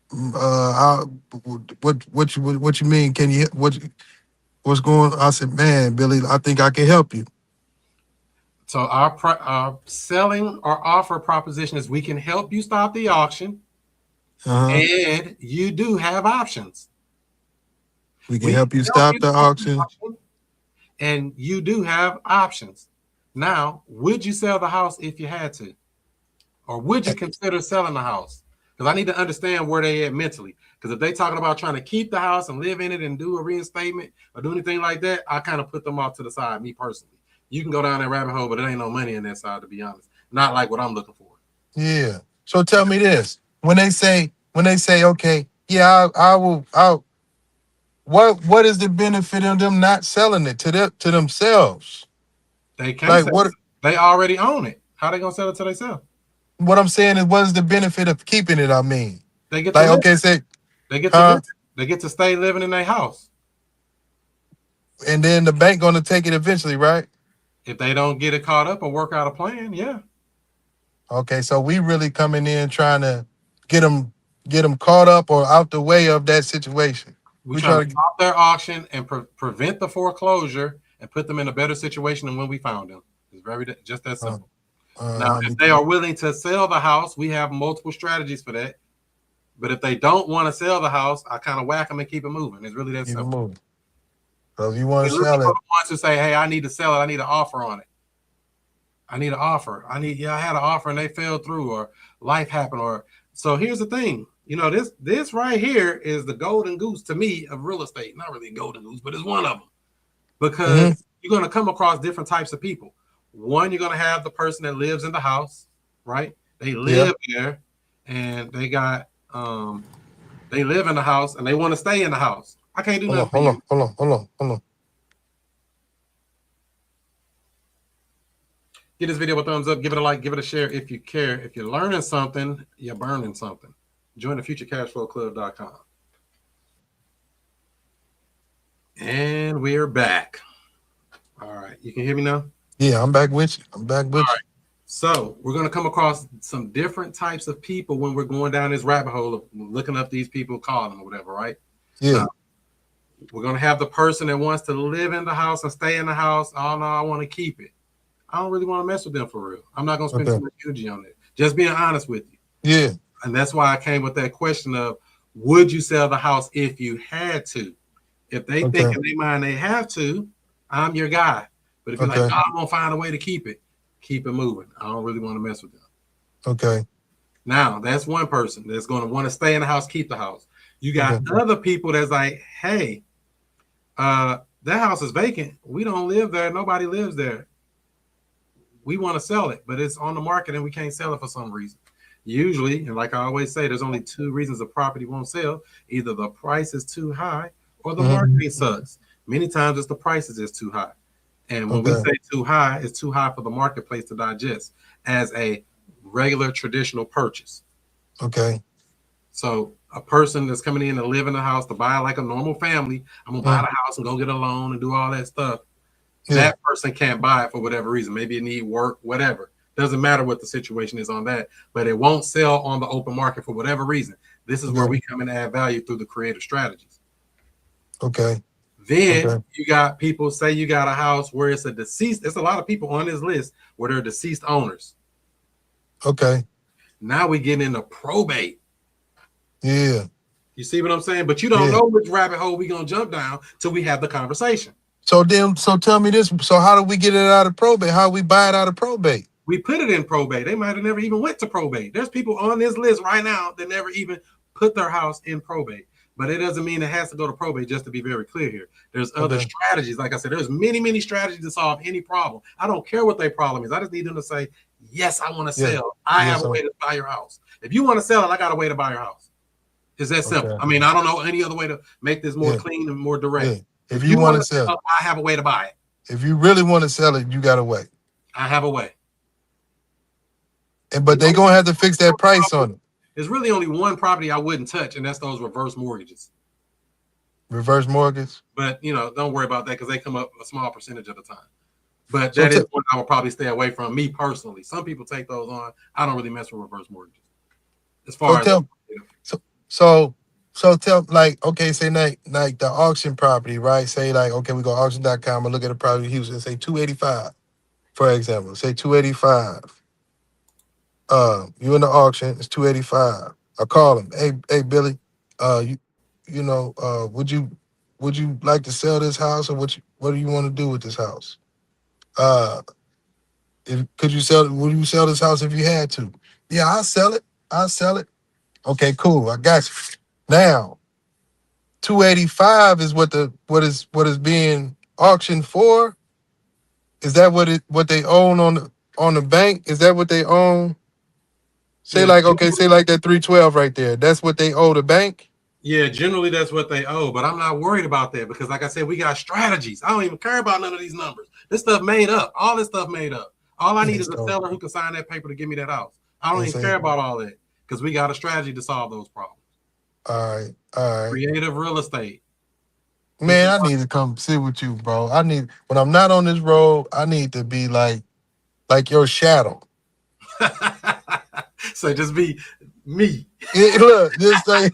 what you mean? Can you what's going on? I said, man, Billy, I think I can help you. So our selling or offer proposition is we can help you stop the auction, and you do have options. We can help you stop the auction, and you do have options. Now, would you sell the house if you had to, or would you consider selling the house? Because I need to understand where they at mentally. Because if they talking about trying to keep the house and live in it and do a reinstatement or do anything like that, I kind of put them off to the side, me personally. You can go down that rabbit hole, but there ain't no money in that side, to be honest. Not like what I'm looking for. Yeah. So tell me this: when they say, okay, yeah, I'll. What is the benefit of them not selling it to themselves? They can't. Like what? They already own it. How they gonna sell it to themselves? What I'm saying is, what is the benefit of keeping it? I mean, they get like to okay, say they get to they get to stay living in their house, and then the bank gonna take it eventually, right? If they don't get it caught up or work out a plan, yeah. Okay, so we really coming in trying to get them caught up or out the way of that situation. We try to stop their auction and prevent the foreclosure and put them in a better situation than when we found them. It's just that simple. Now, if they are willing to sell the house, we have multiple strategies for that. But if they don't want to sell the house, I kind of whack them and keep it moving. It's really that simple. So if you want to sell it, the ones who say, "Hey, I need to sell it. I need an offer on it. I need an offer. I had an offer and they fell through, or life happened, or." So here's the thing. You know, this right here is the golden goose to me of real estate. Not really a golden goose, but it's one of them. Because you're going to come across different types of people. One, you're going to have the person that lives in the house, right? They live there and they got they live in the house and they want to stay in the house. I can't do nothing. Hold on. Give this video a thumbs up, give it a like, give it a share if you care. If you're learning something, you're burning something. Join the futurecashflowclub.com. And we're back. All right. You can hear me now? Yeah, I'm back with you. All right. So we're going to come across some different types of people when we're going down this rabbit hole of looking up these people, calling them or whatever, right? Yeah. We're going to have the person that wants to live in the house and stay in the house. Oh, no, I want to keep it. I don't really want to mess with them for real. I'm not going to spend too much energy on it. Just being honest with you. Yeah. And that's why I came with that question of, would you sell the house if you had to? If they think in their mind they have to, I'm your guy. But if you're like, oh, I'm going to find a way to keep it moving. I don't really want to mess with them. Okay. Now, that's one person that's going to want to stay in the house, keep the house. You got other people that's like, hey, that house is vacant. We don't live there. Nobody lives there. we want to sell it, but it's on the market and we can't sell it for some reason. Usually, and like I always say, there's only two reasons a property won't sell. Either the price is too high or the marketing sucks. Many times it's the prices is too high. And when we say too high, it's too high for the marketplace to digest as a regular traditional purchase. Okay. So a person that's coming in to live in a house to buy like a normal family, I'm gonna buy the house and go get a loan and do all that stuff. That person can't buy it for whatever reason. Maybe it need work, whatever. Doesn't matter what the situation is on that, but it won't sell on the open market for whatever reason. This is where we come and add value through the creative strategies. Okay. Then you got people, say you got a house where it's a deceased. There's a lot of people on this list where they're deceased owners. Okay. Now we get into probate. Yeah. You see what I'm saying? But you don't know which rabbit hole we gonna jump down till we have the conversation. So tell me this. So how do we get it out of probate? How do we buy it out of probate? We put it in probate. They might have never even went to probate. There's people on this list right now that never even put their house in probate. But it doesn't mean it has to go to probate, just to be very clear here. There's other strategies. Like I said, there's many strategies to solve any problem. I don't care what their problem is. I just need them to say, yes, I want to sell. I have a way to buy your house. If you want to sell it, I got a way to buy your house. It's that simple. I mean, I don't know any other way to make this more clean and more direct. If you want to sell it, I have a way to buy it. If you really want to sell it, you got a way. I have a way. But they're going to have to fix that price on it. There's really only one property I wouldn't touch, and that's those reverse mortgages. Reverse mortgage? But, don't worry about that because they come up a small percentage of the time. But that is one I would probably stay away from, me personally. Some people take those on. I don't really mess with reverse mortgages. As far as... So tell, like, okay, say like the auction property, right? Say like, okay, we go auction.com and look at a property in Houston, say 285, for example. Say 285. You in the auction, it's 285. I call him, hey Billy, would you like to sell this house, or what do you want to do with this house? Would you sell this house if you had to? Yeah, I'll sell it. Okay, cool. I got you. Now, 285 is what is being auctioned for. Is that what they own on the bank? Is that what they own? Say like that 312 right there. That's what they owe the bank. Yeah, generally that's what they owe, but I'm not worried about that because, like I said, we got strategies. I don't even care about none of these numbers. This stuff made up. All this stuff made up. All I need is a seller who can sign that paper to give me that house. I don't even care about all that because we got a strategy to solve those problems. All right. Creative real estate. Man, I need to come sit with you, bro. When I'm not on this road, I need to be like your shadow. So just be me. Look, just like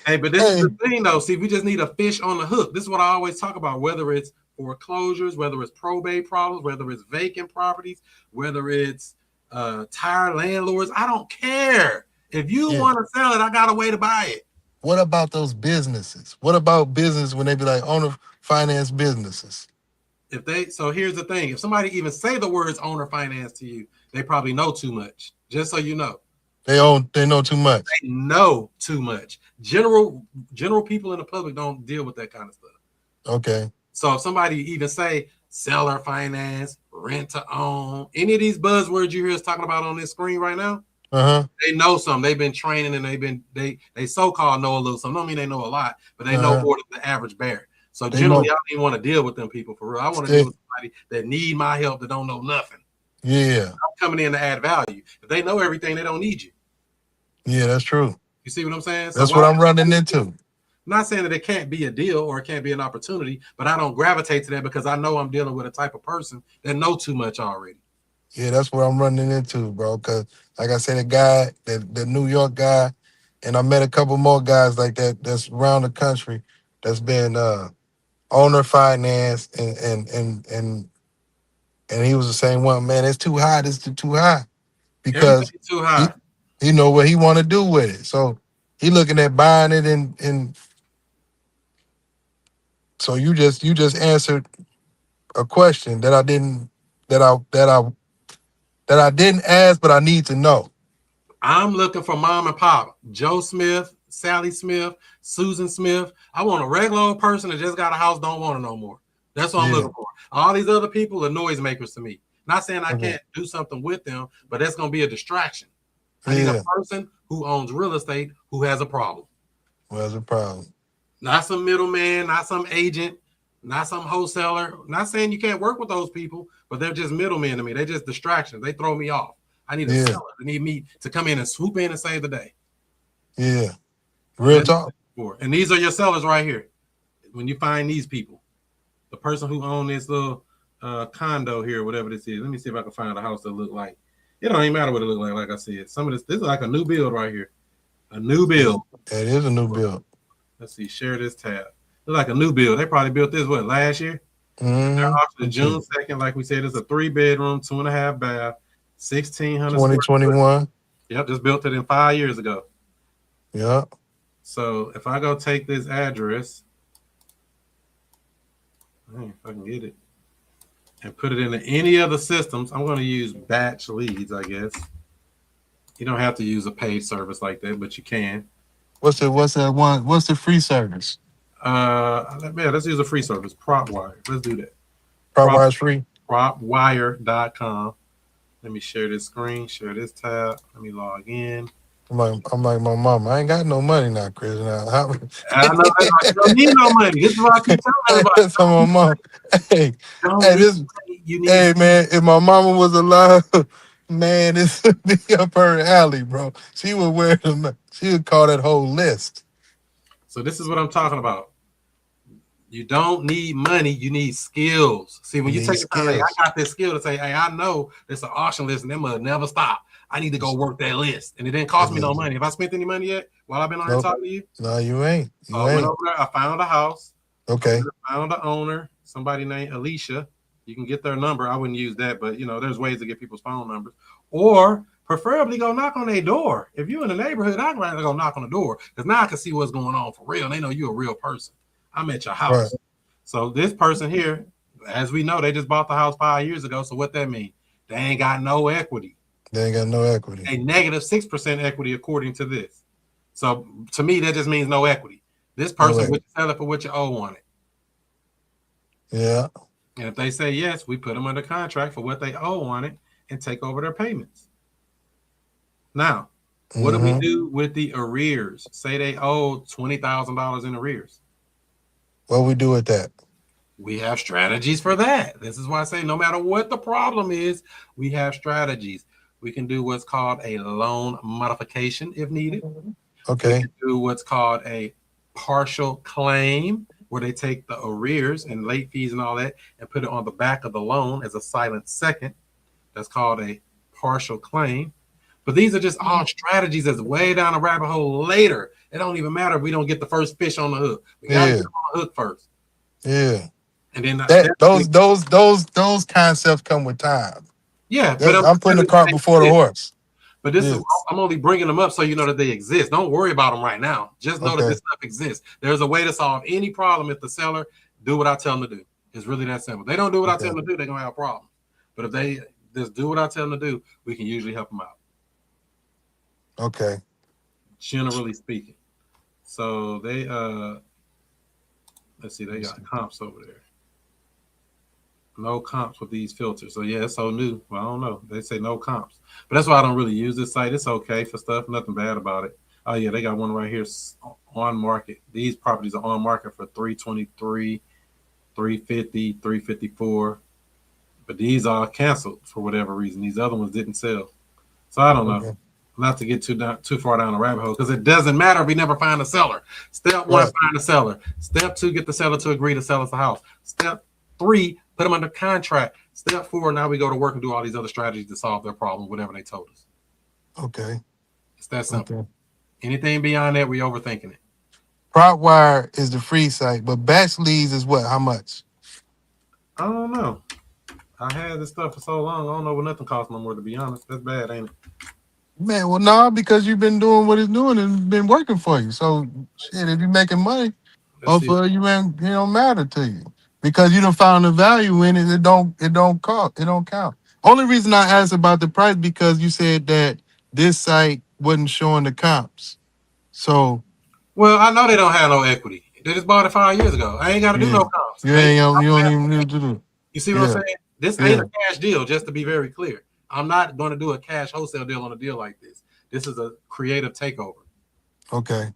hey, but this is the thing though. See, we just need a fish on the hook. This is what I always talk about, whether it's foreclosures, whether it's probate problems, whether it's vacant properties, whether it's tired landlords. I don't care. If you want to sell it, I got a way to buy it. What about those businesses? What about business when they be like owner finance businesses? So here's the thing. If somebody even say the words owner finance to you, they probably know too much. Just so you know. They know too much. They know too much. General people in the public don't deal with that kind of stuff. Okay. So if somebody even say seller finance, rent to own, any of these buzzwords you hear us talking about on this screen right now, they know some. They've been training and they so-called know a little something. Don't mean they know a lot, but they know more than the average bear. So generally, I don't even want to deal with them people for real. I want to deal with somebody that need my help that don't know nothing. Yeah. I'm coming in to add value. If they know everything, they don't need you. Yeah, that's true. You see what I'm saying? That's what I'm running into. I'm not saying that it can't be a deal or it can't be an opportunity, but I don't gravitate to that because I know I'm dealing with a type of person that know too much already. Yeah, that's what I'm running into, bro. Because like I said, the New York guy, and I met a couple more guys like that that's around the country that's been owner finance and he was the same one. Man, it's too high. It's too high because too high. He know what he want to do with it. So he looking at buying it and so you just answered a question that I didn't ask, but I need to know. I'm looking for mom and pop, Joe Smith, Sally Smith, Susan Smith. I want a regular old person that just got a house, don't want it no more. That's what I'm looking for. All these other people are noisemakers to me. Not saying I can't do something with them, but that's going to be a distraction. I need a person who owns real estate who has a problem. Who has a problem? Not some middleman, not some agent, not some wholesaler. Not saying you can't work with those people, but they're just middlemen to me. They're just distractions. They throw me off. I need a seller. I need me to come in and swoop in and save the day. Yeah. Real talk. And these are your sellers right here. When you find these people, the person who owns this little condo here, whatever this is. Let me see if I can find a house that look like. It don't even matter what it look like. Like I said, some of this is like a new build right here. A new build. It is a new build. Let's see. Share this tab. It's like a new build. They probably built this last year. They're auctioned June 2nd. Like we said, it's a 3-bedroom, 2.5 bath, 1,600. 2021. Yep, just built it in 5 years ago. Yep. So if I go take this address, if I can get it, and put it into any other systems, I'm going to use batch leads, I guess. You don't have to use a paid service like that, but you can. What's that one? What's the free service? Let's use a free service, PropWire. Let's do that. PropWire is free. PropWire.com. Let me share this screen, share this tab. Let me log in. I'm like my mama. I ain't got no money now, Chris. Now, I know I don't need no money. This is what I keep telling everybody. That's my mom. Hey, man, if my mama was alive, man, this would be up her alley, bro. She would wear them. She would call that whole list. So this is what I'm talking about. You don't need money. You need skills. See, when you take the time, I got this skill to say, hey, I know there's an auction list and that must never stop. I need to go work that list. And it didn't cost me no money. Have I spent any money yet while I've been on here talking to you? No, you ain't. I went over there. I found a house. Okay. I found the owner, somebody named Alicia. You can get their number. I wouldn't use that, but, there's ways to get people's phone numbers. Or preferably go knock on their door. If you're in the neighborhood, I'd rather go knock on the door because now I can see what's going on for real. They know you're a real person. I'm at your house. Right. So this person here, as we know, they just bought the house 5 years ago. So what that mean? They ain't got no equity. They ain't got no equity. A negative 6% equity according to this. So to me, that just means no equity. This person would sell it for what you owe on it. Yeah. And if they say yes, we put them under contract for what they owe on it and take over their payments. Now, what do we do with the arrears? Say they owe $20,000 in arrears. What we do with that? We have strategies for that. This is why I say no matter what the problem is, we have strategies. We can do what's called a loan modification if needed. Okay. We can do what's called a partial claim, where they take the arrears and late fees and all that and put it on the back of the loan as a silent second. That's called a partial claim. But these are just all strategies that's way down the rabbit hole later. It don't even matter if we don't get the first fish on the hook. We got to get them on the hook first. Yeah. And then those concepts come with time. Yeah, but I'm putting the cart before the horse. But this is I'm only bringing them up so you know that they exist. Don't worry about them right now. Just know that this stuff exists. There's a way to solve any problem if the seller do what I tell them to do. It's really that simple. They don't do what I tell them to do, they're gonna have a problem. But if they just do what I tell them to do, we can usually help them out. Okay. Generally speaking. So they let's see, they got comps over there. No comps with these filters. So yeah, it's so new. Well, I don't know. They say no comps. But that's why I don't really use this site. It's okay for stuff. Nothing bad about it. Oh yeah, they got one right here on market. These properties are on market for $323, $350, $354. But these are canceled for whatever reason. These other ones didn't sell. So I don't know. Not to get too far down the rabbit hole, because it doesn't matter if we never find a seller. Step one, find a seller. Step two, get the seller to agree to sell us the house. Step three, put them under contract. Step four, now we go to work and do all these other strategies to solve their problem, whatever they told us. Okay. It's that simple. Okay. Anything beyond that, we're overthinking it. PropWire is the free site, but batch leads is what? How much? I don't know. I had this stuff for so long, I don't know what nothing costs no more, to be honest. That's bad, ain't it? Man, well, no, because you've been doing what it's doing and it's been working for you. So, shit, if you're making money, hopefully it don't matter to you. Because you done found the value in it, it don't count. Only reason I asked about the price because you said that this site wasn't showing the comps. So, well, I know they don't have no equity. They just bought it 5 years ago. I ain't got to do no comps. You don't even need to do. You see what I'm saying? This ain't a cash deal, just to be very clear. I'm not going to do a cash wholesale deal on a deal like this. This is a creative takeover. Okay.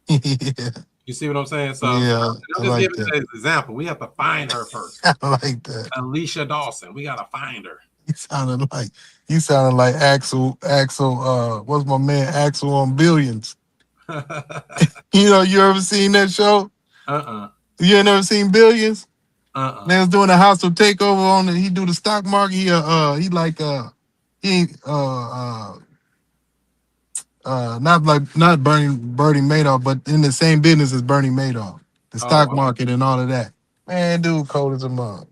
Yeah. You see what I'm saying? So I'm just like giving you an example. We have to find her first. I like that. Alicia Dawson. We got to find her. You sounded like Axel, what's my man, Axel on Billions. You ever seen that show? You ain't never seen Billions? They was doing a hostile takeover on he do the stock market. Not Bernie Madoff, but in the same business as Bernie Madoff. The stock market and all of that. Man, dude, cold as a mug.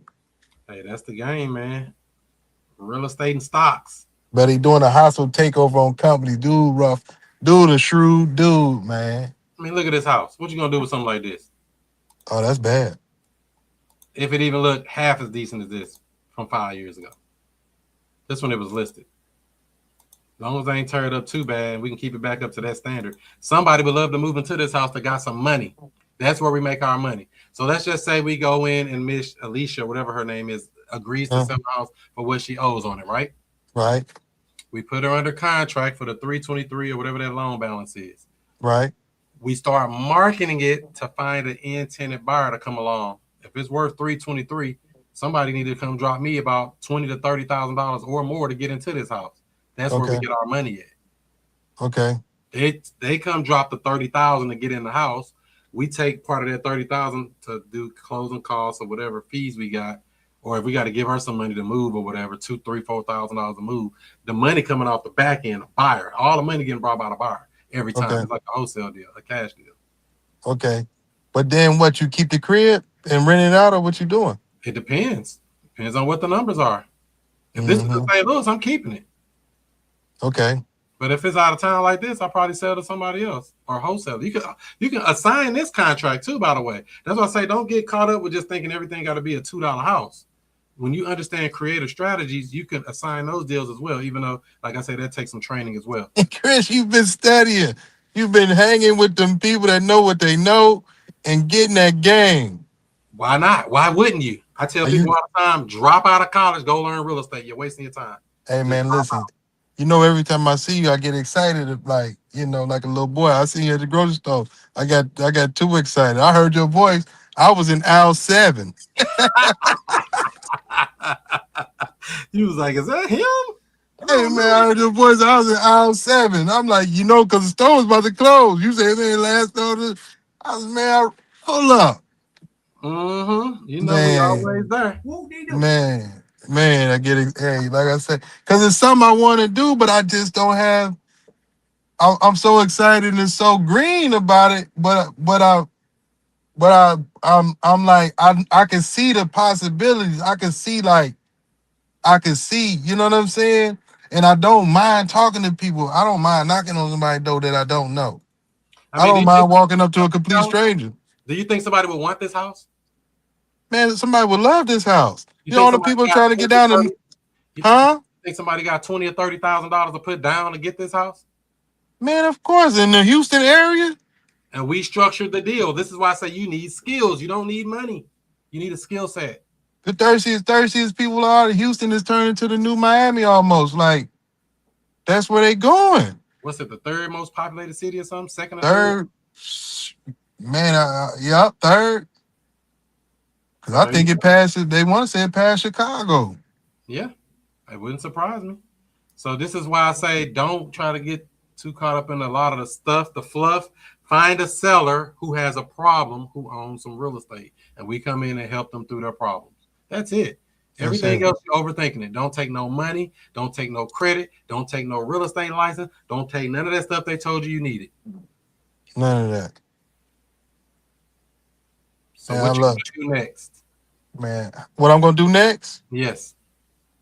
Hey, that's the game, man. Real estate and stocks. But he doing a hostile takeover on companies. Dude, rough. Dude, a shrewd dude, man. I mean, look at this house. What you gonna do with something like this? Oh, that's bad. If it even looked half as decent as this from 5 years ago. This one, it was listed. As long as they ain't tear it up too bad, we can keep it back up to that standard. Somebody would love to move into this house that got some money. That's where we make our money. So let's just say we go in and Miss Alicia, whatever her name is, agrees to sell the house for what she owes on it, right? Right. We put her under contract for the 323 or whatever that loan balance is. Right. We start marketing it to find an in-tenant buyer to come along. If it's worth 323, somebody need to come drop me about $20,000 to $30,000 or more to get into this house. That's where we get our money at. Okay. They come drop the 30,000 to get in the house. We take part of that 30,000 to do closing costs or whatever fees we got, or if we got to give her some money to move or whatever, $2,000, $3,000, $4,000 to move. The money coming off the back end, a buyer. All the money getting brought by the buyer every time. It's like a wholesale deal, a cash deal. Okay, but then what? You keep the crib and rent it out, or what you doing? It depends. Depends on what the numbers are. If this is in St. Louis, I'm keeping it. Okay. But if it's out of town like this, I'll probably sell to somebody else or wholesale. You can assign this contract too, by the way. That's why I say don't get caught up with just thinking everything got to be a $2 house. When you understand creative strategies, you can assign those deals as well, even though, like I said, that takes some training as well. And Chris, you've been studying. You've been hanging with them people that know what they know and getting that game. Why not? Why wouldn't you? I tell people all the time, drop out of college, go learn real estate. You're wasting your time. Hey, man, listen. Every time I see you, I get excited, like a little boy. I see you at the grocery store. I got too excited. I heard your voice. I was in aisle 7. You was like, is that him? Hey, man, I heard your voice. I was in aisle 7. I'm like, because the store was about to close. You said it ain't last order. I was, man, hold up. You know we always there. Man, I get it. Hey, like I said, because it's something I want to do, but I just don't have. I'm so excited and so green about it, but I'm like I can see the possibilities. I can see, you know what I'm saying? And I don't mind talking to people. I don't mind knocking on somebody's door that I don't know. I don't mind walking up to a complete stranger. Do you think somebody would want this house? Man, somebody would love this house. All the people trying to get down and think somebody got $20,000 or $30,000 to put down to get this house? Man, of course, in the Houston area. And we structured the deal. This is why I say you need skills. You don't need money. You need a skill set. The thirstiest people are. Houston is turning to the new Miami almost. Like, that's where they going. What's it, the third most populated city or something? Second or third? Man, third. Because I think it passes, they want to say it passed Chicago. Yeah, it wouldn't surprise me. So this is why I say don't try to get too caught up in a lot of the stuff, the fluff. Find a seller who has a problem, who owns some real estate, and we come in and help them through their problems. That's it. Everything else, you're overthinking it. Don't take no money. Don't take no credit. Don't take no real estate license. Don't take none of that stuff they told you needed. None of that. So what you gonna do next? Man, what I'm going to do next? Yes.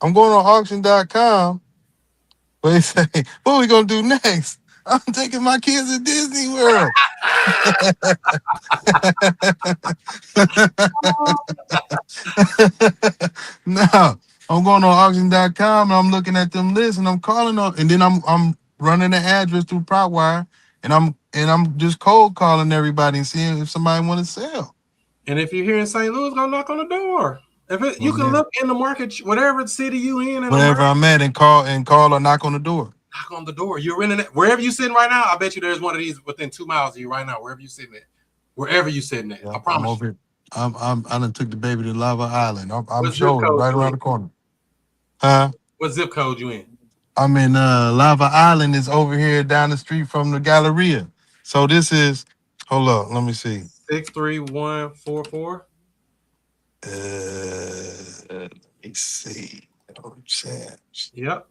I'm going on auction.com. But they say, what are we going to do next? I'm taking my kids to Disney World. No, I'm going on auction.com and I'm looking at them lists and I'm calling up, and then I'm running the address through PropWire, and I'm and I'm just cold calling everybody and seeing if somebody want to sell. And if you're here in St. Louis, go knock on the door. You can look in the market, whatever city you in wherever I'm at, and call or knock on the door. Knock on the door. You're in it. Wherever you sitting right now, I bet you there's one of these within 2 miles of you right now. Wherever you sitting at, I promise. I'm over. I done took the baby to Lava Island. I'm zip code right around the corner. Huh? What zip code you in? I'm in Lava Island. Is over here down the street from the Galleria. So this is. Hold up. Let me see. 63144. Let me see. Yep.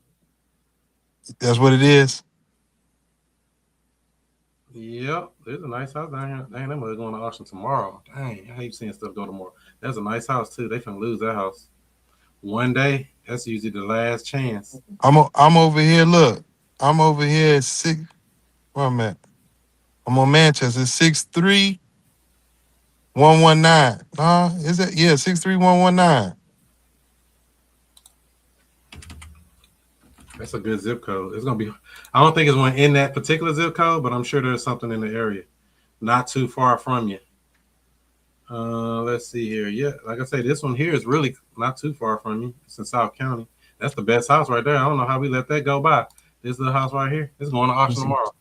That's what it is. Yep. There's a nice house down here. Dang, that mother going to auction tomorrow. Dang, I hate seeing stuff go tomorrow. That's a nice house too. They finna lose that house. One day, that's usually the last chance. I'm over here. Look, I'm over here at 6. Where I'm at? I'm on Manchester. 63119. Is that 63119? That's a good zip code. It's gonna be. I don't think it's one in that particular zip code, but I'm sure there's something in the area, not too far from you. Let's see here. Yeah, like I say, this one here is really not too far from you. It's in South County. That's the best house right there. I don't know how we let that go by. This little house right here. It's going to auction tomorrow.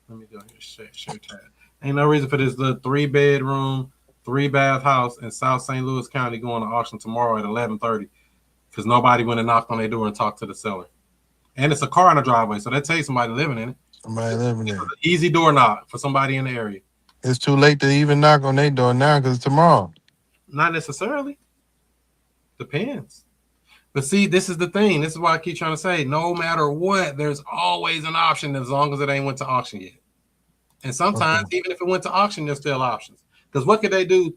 Let me go here. Share tab. Ain't no reason for this little 3-bedroom, 3-bath house in South St. Louis County going to auction tomorrow at 11:30 because nobody went and knocked on their door and talked to the seller. And it's a car in the driveway, so that tells you somebody living in it. Somebody living in it. Easy door knock for somebody in the area. It's too late to even knock on their door now because tomorrow. Not necessarily. Depends. But see, this is the thing. This is why I keep trying to say, no matter what, there's always an option as long as it ain't went to auction yet. And sometimes, even if it went to auction, there's still options. Because what could they do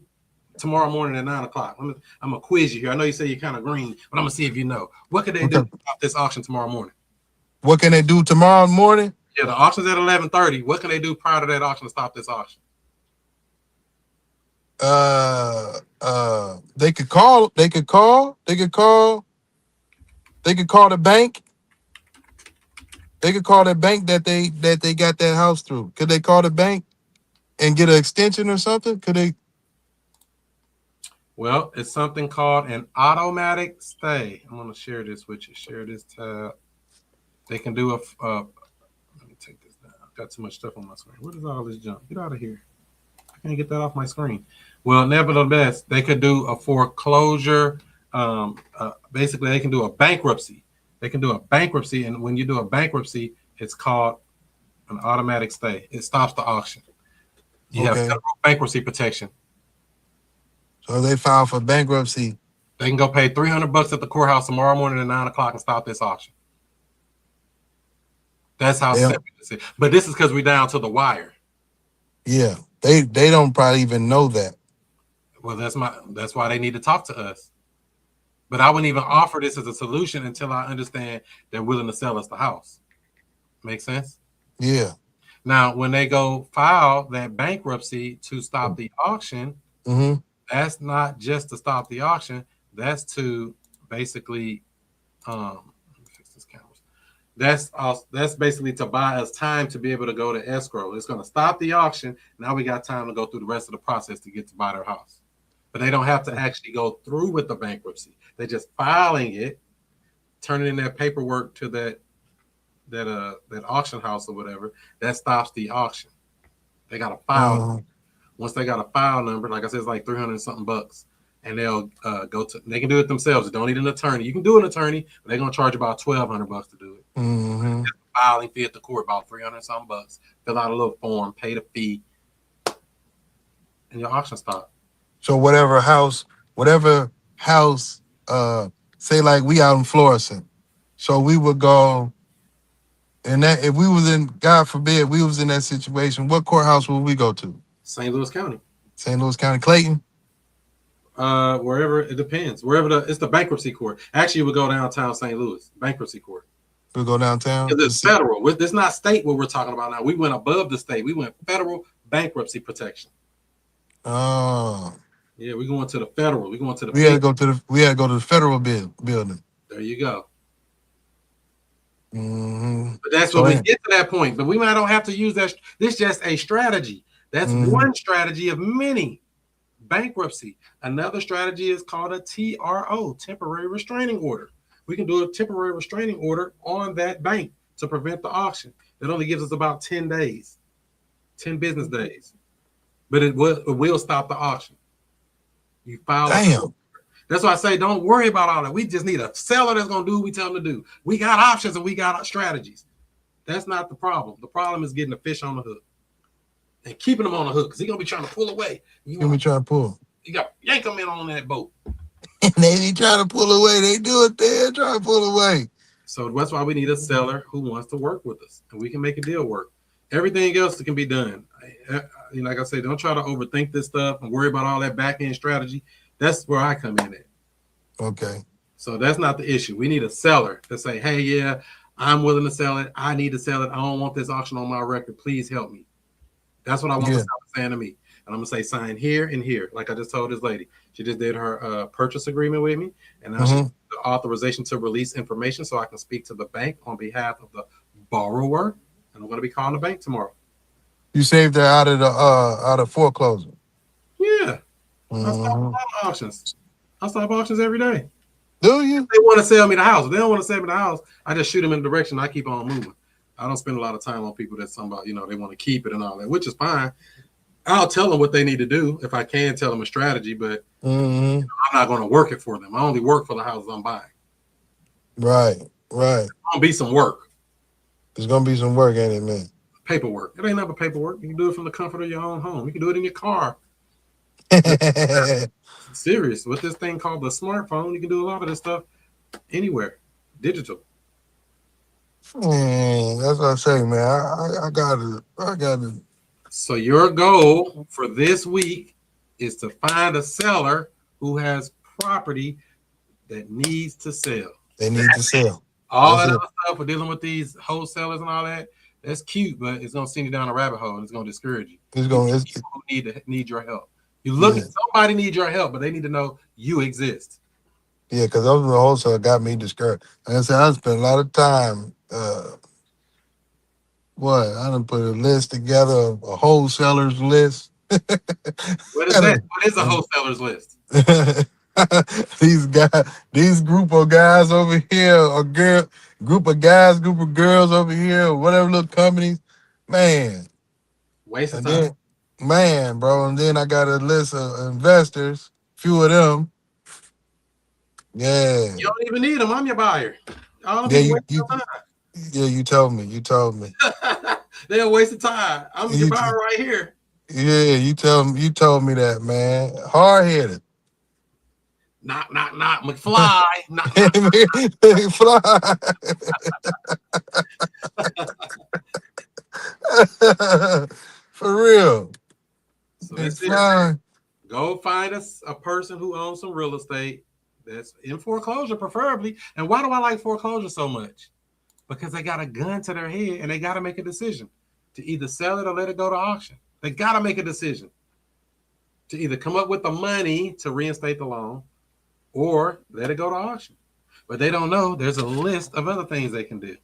tomorrow morning at 9 o'clock? I'm going to quiz you here. I know you say you're kind of green, but I'm going to see if you know. What could they do about this auction tomorrow morning? What can they do tomorrow morning? Yeah, the auction's at 11:30. What can they do prior to that auction to stop this auction? They could call the bank. They could call the bank that they got that house through. Could they call the bank and get an extension or something? Could they? Well, it's something called an automatic stay. I'm going to share this with you. Share this tab. They can do let me take this down. I've got too much stuff on my screen. What is all this junk? Get out of here. I can't get that off my screen. Well, nevertheless, they could do a foreclosure. Basically, they can do a bankruptcy. They can do a bankruptcy, and when you do a bankruptcy, it's called an automatic stay. It stops the auction. You have federal bankruptcy protection. So they file for bankruptcy. They can go pay $300 at the courthouse tomorrow morning at 9 o'clock and stop this auction. That's how simple this is. But this is because we're down to the wire. Yeah, they don't probably even know that. Well, that's why they need to talk to us. But I wouldn't even offer this as a solution until I understand they're willing to sell us the house. Make sense? Yeah. Now, when they go file that bankruptcy to stop the auction, that's not just to stop the auction. That's to basically, let me fix this camera. That's basically to buy us time to be able to go to escrow. It's going to stop the auction. Now we got time to go through the rest of the process to get to buy their house. But they don't have to actually go through with the bankruptcy. They're just filing it, turning in their paperwork to that auction house or whatever. That stops the auction. They got a file number. Once they got a file number, like I said, it's like $300 something bucks, and they'll they can do it themselves. They don't need an attorney. You can do an attorney, but they're gonna charge about $1,200 to do it. Filing fee at the court about $300 something bucks. Fill out a little form, pay the fee, and your auction stops. So whatever house, say like we out in Florissant, so we would go, and that if we was in, God forbid, we was in that situation, what courthouse would we go to? St. Louis County. St. Louis County, Clayton. Wherever it depends. It's the bankruptcy court. Actually, we go downtown St. Louis bankruptcy court. We go downtown. It's federal. It's not state what we're talking about now. We went above the state. We went federal bankruptcy protection. Oh. Yeah, we're going to the federal. We're going to the. We had to go to the federal building. There you go. But that's when we get to that point. But we might don't have to use that. This is just a strategy. That's one strategy of many. Bankruptcy. Another strategy is called a TRO, temporary restraining order. We can do a temporary restraining order on that bank to prevent the auction. It only gives us about 10 days, 10 business days. But it will stop the auction. You file. Damn. That's why I say don't worry about all that. We just need a seller that's going to do what we tell them to do. We got options and we got strategies. That's not the problem. The problem is getting the fish on the hook and keeping them on the hook because he's going to be trying to pull away. You be trying to pull. You got yank them in on that boat. And they be trying to pull away. They do it there, trying to pull away. So that's why we need a seller who wants to work with us and we can make a deal work. Everything else can be done. Like I say, don't try to overthink this stuff and worry about all that back end strategy. That's where I come in at. Okay. So that's not the issue. We need a seller to say, hey, yeah, I'm willing to sell it. I need to sell it. I don't want this auction on my record. Please help me. That's what I want the seller saying to me. And I'm going to say sign here and here. Like I just told this lady. She just did her purchase agreement with me. And now she has the authorization to release information so I can speak to the bank on behalf of the borrower. And I'm going to be calling the bank tomorrow. You saved her out of foreclosure. Yeah. I stop a lot of auctions. I stop auctions every day. Do you? They want to sell me the house. If they don't want to sell me the house, I just shoot them in the direction. I keep on moving. I don't spend a lot of time on people that's somebody, they want to keep it and all that, which is fine. I'll tell them what they need to do if I can tell them a strategy, but I'm not going to work it for them. I only work for the houses I'm buying. Right. It's going to be some work. There's going to be some work, ain't it, man? Paperwork. It ain't never paperwork. You can do it from the comfort of your own home. You can do it in your car. Serious. With this thing called the smartphone, you can do a lot of this stuff anywhere. Digital. That's what I say, man. I got it. So your goal for this week is to find a seller who has property that needs to sell. They need to sell. All that other stuff for dealing with these wholesalers and all that, that's cute, but it's gonna send you down a rabbit hole and it's gonna discourage you. People who need your help. You look at somebody needs your help, but they need to know you exist. Yeah, because those the wholesale got me discouraged. Like I said, I spent a lot of time. I done put a list together, a wholesalers list. What is that? What is a wholesalers list? These group of guys over here, or group of guys, group of girls over here, or whatever little companies, man. Waste of time. Man, bro, and then I got a list of investors, few of them. Yeah. You don't even need them. I'm your buyer. You told me. They're a waste of time. I'm your buyer right here. Yeah, you told me that, man. Hard-headed. Knock, McFly. McFly. For real. So that's it. Go find a person who owns some real estate that's in foreclosure, preferably. And why do I like foreclosure so much? Because they got a gun to their head and they got to make a decision to either sell it or let it go to auction. They got to make a decision to either come up with the money to reinstate the loan or let it go to auction. But they don't know there's a list of other things they can do.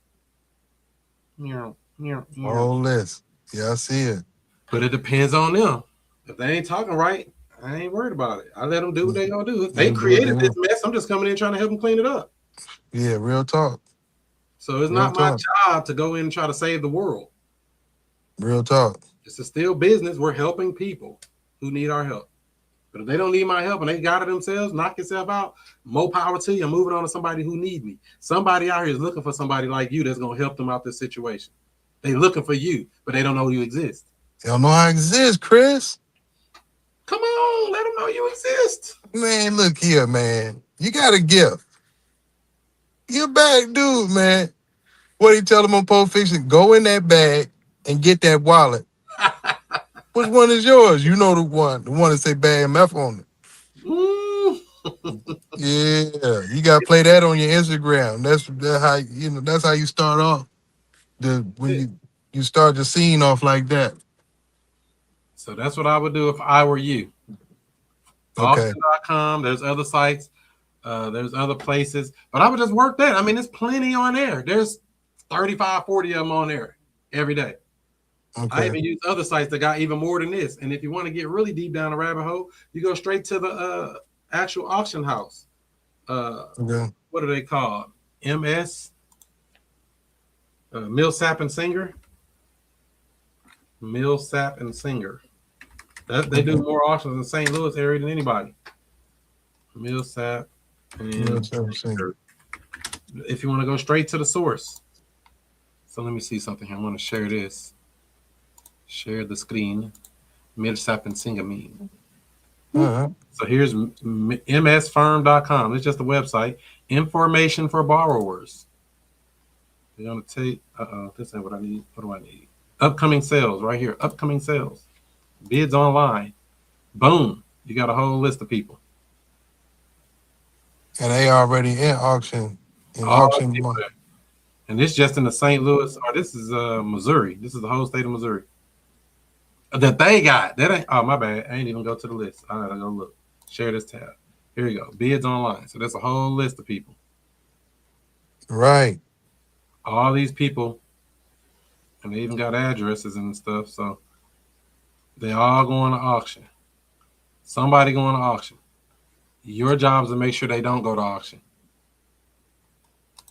Whole list. Yeah, I see it. But it depends on them. If they ain't talking right, I ain't worried about it. I let them do what they gonna do. If they created this mess, I'm just coming in trying to help them clean it up. Yeah, real talk. So it's not my job to go in and try to save the world. Real talk. It's a still business. We're helping people who need our help. But if they don't need my help and they got it themselves, knock yourself out, more power to you. I'm moving on to somebody who needs me. Somebody out here is looking for somebody like you that's going to help them out this situation. They looking for you, but they don't know you exist. They don't know I exist, Chris. Come on, let them know you exist. Man, look here, man. You got a gift. You're a bad dude, man. What do you tell them on Pulp Fiction? Go in that bag and get that wallet. Which one is yours? You know the one that say bad meth on it. Yeah, you gotta play that on your Instagram. That's how that's how you start off. When you start the scene off like that. So that's what I would do if I were you. Okay. Auction.com, there's other sites, there's other places, but I would just work that. I mean, there's plenty on there. 35, 40 of them on there every day. I Okay. even use other sites that got even more than this. And if you want to get really deep down the rabbit hole, you go straight to the actual auction house. Okay. What are they called? MS, Millsap and Singer. Millsap and Singer. They do more auctions in St. Louis area than anybody. Millsap and Singer. If you want to go straight to the source. So let me see something here. I want to share this. Share the screen. Millsap and Singer mean. So here's msfirm.com. It's just a website. Information for borrowers. They're gonna take. This ain't what I need. What do I need? Upcoming sales right here. Upcoming sales. Bids online. Boom. You got a whole list of people. And they already in auction. And this just in the St. Louis, or this is Missouri. This is the whole state of Missouri. That they got. That ain't, oh, my bad. I ain't even go to the list. I gotta go look. Share this tab. Here you go. Bids online. So that's a whole list of people. Right. All these people, and they even got addresses and stuff. So they all going to auction. Somebody going to auction. Your job is to make sure they don't go to auction.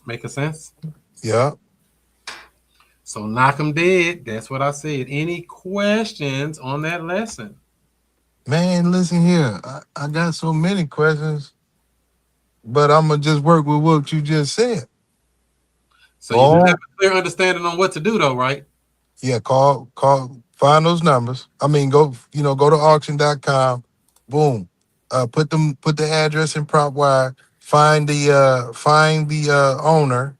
Make a sense? Yeah. So knock them dead. That's what I said. Any questions on that lesson? Man, listen here. I got so many questions, but I'm going to just work with what you just said. So you do have a clear understanding on what to do, though, right? Yeah, call, find those numbers. I mean, go to auction.com. Boom. Put the address in prop wire. Find the owner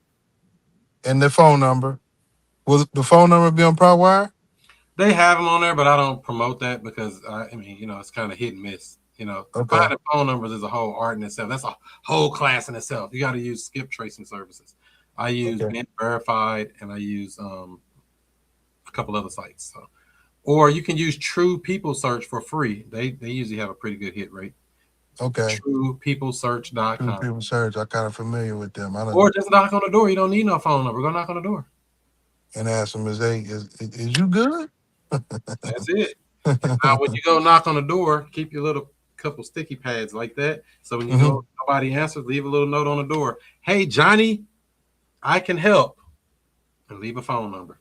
and the phone number. Will the phone number be on prop wire? They have them on there, but I don't promote that because I mean, it's kind of hit and miss. Finding phone numbers is a whole art in itself. That's a whole class in itself. You got to use skip tracing services. I use Mint Verified, and I use a couple other sites. So, or you can use True People Search for free. They usually have a pretty good hit rate. Okay. TruePeopleSearch.com. True People Search. I'm kind of familiar with them. Or just knock on the door. You don't need no phone number. Go knock on the door and ask them, is you good? That's it. Now, when you go knock on the door, keep your little couple sticky pads like that. So when you go, nobody answers, leave a little note on the door. Hey, Johnny, I can help. And leave a phone number.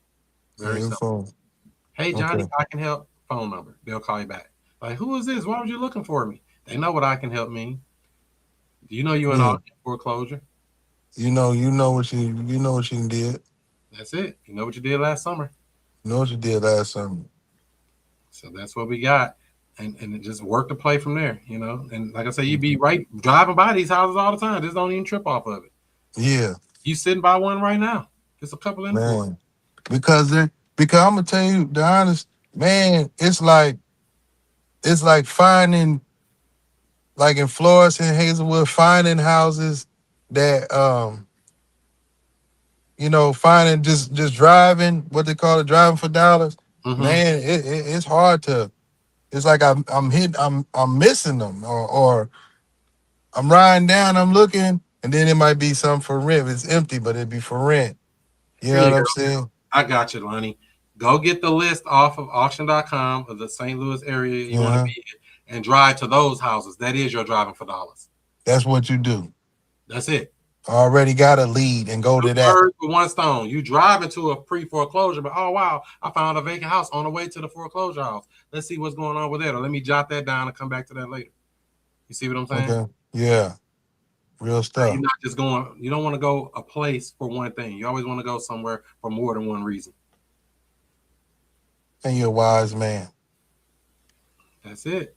Very simple. Hey, Johnny, I can help. Phone number. They'll call you back. Like, who is this? Why was you looking for me? They know what I can help mean. Do you know you're in auction foreclosure? You know what you did. That's it. You know what you did last summer. You know what you did last summer. So that's what we got. And it just work to play from there, And like I say, you be right driving by these houses all the time. Just don't even trip off of it. Yeah. You sitting by one right now. There's a couple in the corner. Because I'm gonna tell you the honest, man, it's like finding, like in Florence and Hazelwood, finding houses that finding just driving, what they call it, driving for dollars. Man, it's hard to. It's like I'm missing them, or I'm riding down, I'm looking, and then it might be something for rent. It's empty, but it'd be for rent. You know what I'm saying? I got you, Lonnie. Go get the list off of auction.com of the St. Louis area you want to be in and drive to those houses. That is your driving for dollars. That's what you do. That's it. Already got a lead and go to that. Birds with one stone. You drive into a pre-foreclosure, but oh wow, I found a vacant house on the way to the foreclosure house. Let's see what's going on with that, or let me jot that down and come back to that later. You see what I'm saying? Okay. Yeah. Real stuff. You're not just going. You don't want to go a place for one thing. You always want to go somewhere for more than one reason. And you're a wise man. That's it.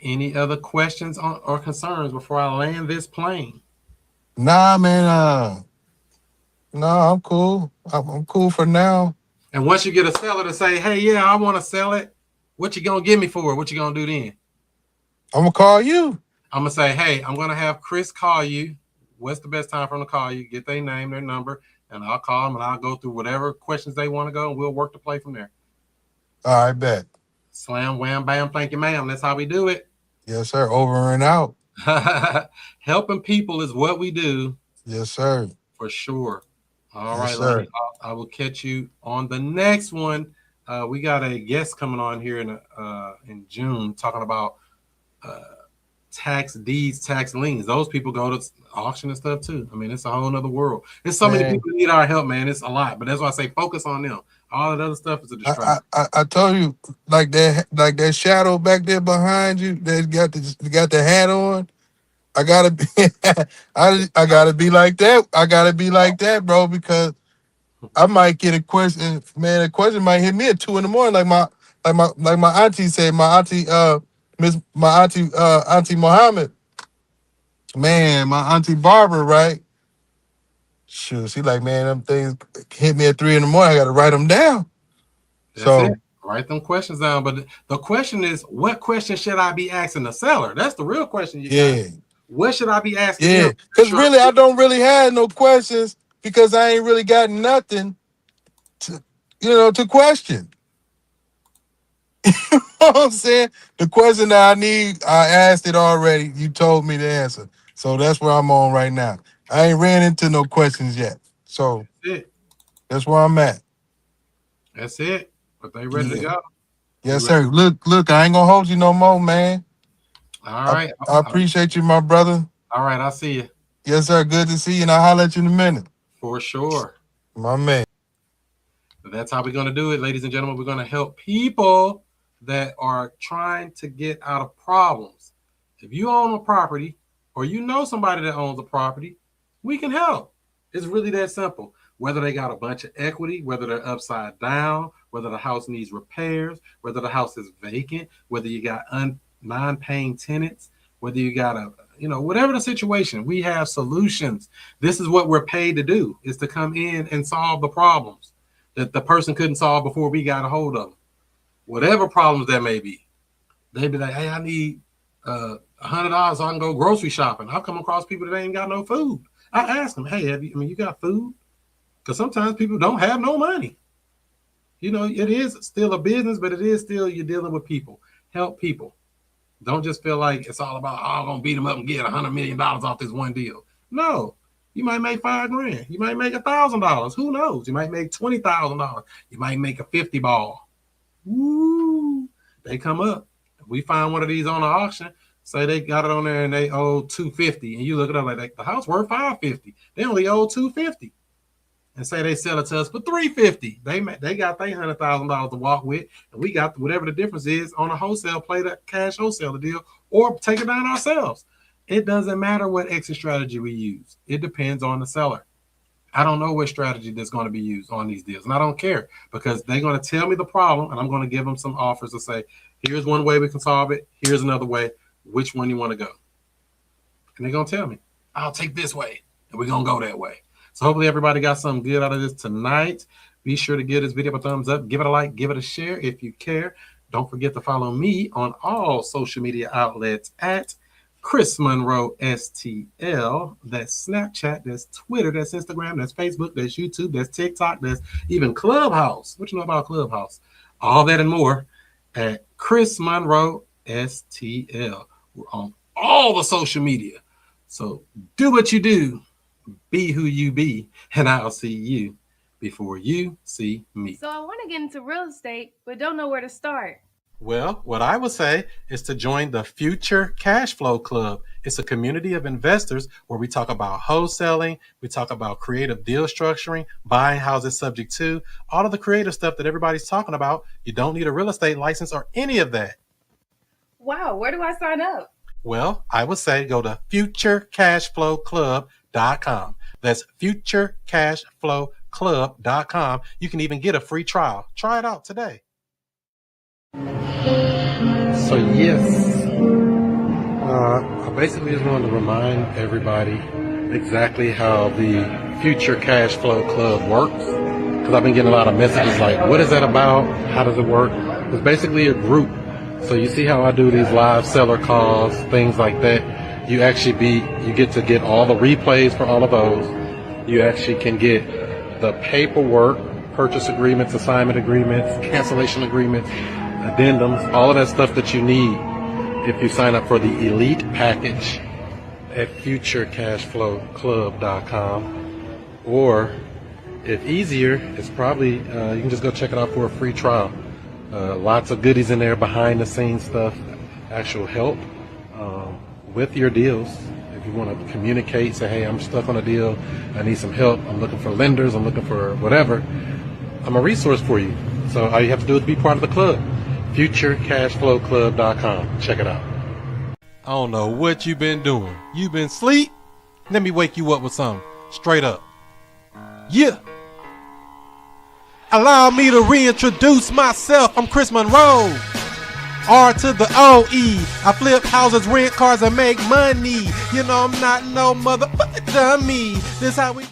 Any other questions or concerns before I land this plane? Nah, man. I'm cool. I'm cool for now. And once you get a seller to say, hey, yeah, I want to sell it, what you going to give me for it? What you going to do then? I'm going to call you. I'm going to say, hey, I'm going to have Chris call you. What's the best time for him to call you? Get their name, their number, and I'll call them, and I'll go through whatever questions they want to go, and we'll work to play from there. All right, bet. Slam, wham, bam, thank you, ma'am. That's how we do it. Yes, sir. Over and out. Helping people is what we do. Yes, sir. For sure. All Yes, right, sir. Lonnie. I will catch you on the next one. We got a guest coming on here in June talking about tax deeds, tax liens. Those people go to auction and stuff too. I mean, it's a whole nother world. There's so many Man. people that need our help, man. It's a lot, but that's why I say focus on them. All that other stuff is a distraction. I told you, like that shadow back there behind you that got the hat on. I gotta be I gotta be like that. I gotta be like that, bro, because I might get a question, man. A question might hit me at 2 a.m. like my auntie said, my auntie Auntie Muhammad. Man, my auntie Barbara, right? Sure, she like, man, them things hit me at 3 a.m. I gotta write them down. That's it. Write them questions down. But the question is, what question should I be asking the seller? That's the real question you got. What should I be asking? Yeah, because really, I don't really have no questions because I ain't really got nothing to question. You know what I'm saying? The question that I need, I asked it already. You told me the answer. So that's where I'm on right now. I ain't ran into no questions yet. So that's where I'm at. That's it. But they ready to go. Yes, sir. Look, I ain't gonna hold you no more, man. All right. I appreciate you, my brother. All right, I'll see you. Yes, sir. Good to see you, and I'll holler at you in a minute. For sure. My man. That's how we're going to do it, ladies and gentlemen. We're going to help people that are trying to get out of problems. If you own a property or you know somebody that owns a property, we can help. It's really that simple. Whether they got a bunch of equity, whether they're upside down, whether the house needs repairs, whether the house is vacant, whether you got non-paying tenants, whether you got whatever the situation, we have solutions. This is what we're paid to do, is to come in and solve the problems that the person couldn't solve before we got a hold of them. Whatever problems there may be. They'd be like, hey, I need $100 so I can go grocery shopping. I've come across people that ain't got no food. I ask them, hey, you got food? Because sometimes people don't have no money. It is still a business, but it is still you're dealing with people. Help people. Don't just feel like it's all about, I'm going to beat them up and get $100 million off this one deal. No. You might make $5,000. You might make $1,000. Who knows? You might make $20,000. You might make a 50 ball. Woo! They come up. We find one of these on the auction. Say they got it on there and they owe $250, and you look it up like the house worth $550. They only owe $250, and say they sell it to us for $350. They got their $100,000 to walk with, and we got whatever the difference is on a wholesale play, that cash wholesale deal, or take it down ourselves. It doesn't matter what exit strategy we use. It depends on the seller. I don't know what strategy that's going to be used on these deals, and I don't care because they're going to tell me the problem, and I'm going to give them some offers to say, here's one way we can solve it. Here's another way. Which one you want to go? And they're going to tell me, I'll take this way, and we're going to go that way. So hopefully everybody got something good out of this tonight. Be sure to give this video a thumbs up, give it a like, give it a share if you care. Don't forget to follow me on all social media outlets at ChrisMonroeSTL. That's Snapchat, that's Twitter, that's Instagram, that's Facebook, that's YouTube, that's TikTok, that's even Clubhouse. What you know about Clubhouse? All that and more at ChrisMonroeSTL. We're on all the social media. So do what you do, be who you be, and I'll see you before you see me. So I want to get into real estate, but don't know where to start. Well, what I would say is to join the Future Cash Flow Club. It's a community of investors where we talk about wholesaling, we talk about creative deal structuring, buying houses subject to, all of the creative stuff that everybody's talking about. You don't need a real estate license or any of that. Wow, where do I sign up? Well, I would say go to futurecashflowclub.com. That's futurecashflowclub.com. You can even get a free trial. Try it out today. So yes, I basically just wanted to remind everybody exactly how the Future Cash Flow Club works, because I've been getting a lot of messages like, what is that about? How does it work? It's basically a group. So you see how I do these live seller calls, things like that. You get to get all the replays for all of those. You actually can get the paperwork, purchase agreements, assignment agreements, cancellation agreements, addendums, all of that stuff that you need if you sign up for the elite package at futurecashflowclub.com, or If easier, it's probably you can just go check it out for a free trial. Lots of goodies in there, behind the scenes stuff, actual help with your deals. If you want to communicate, say, hey, I'm stuck on a deal, I need some help, I'm looking for lenders, I'm looking for whatever, I'm a resource for you. So all you have to do is be part of the club. FutureCashFlowClub.com. Check it out. I don't know what you been doing. You been asleep? Let me wake you up with something. Straight up. Yeah. Allow me to reintroduce myself. I'm Chris Monroe. R to the O-E. I flip houses, rent cars, and make money. You know I'm not no motherfucking dummy. This how we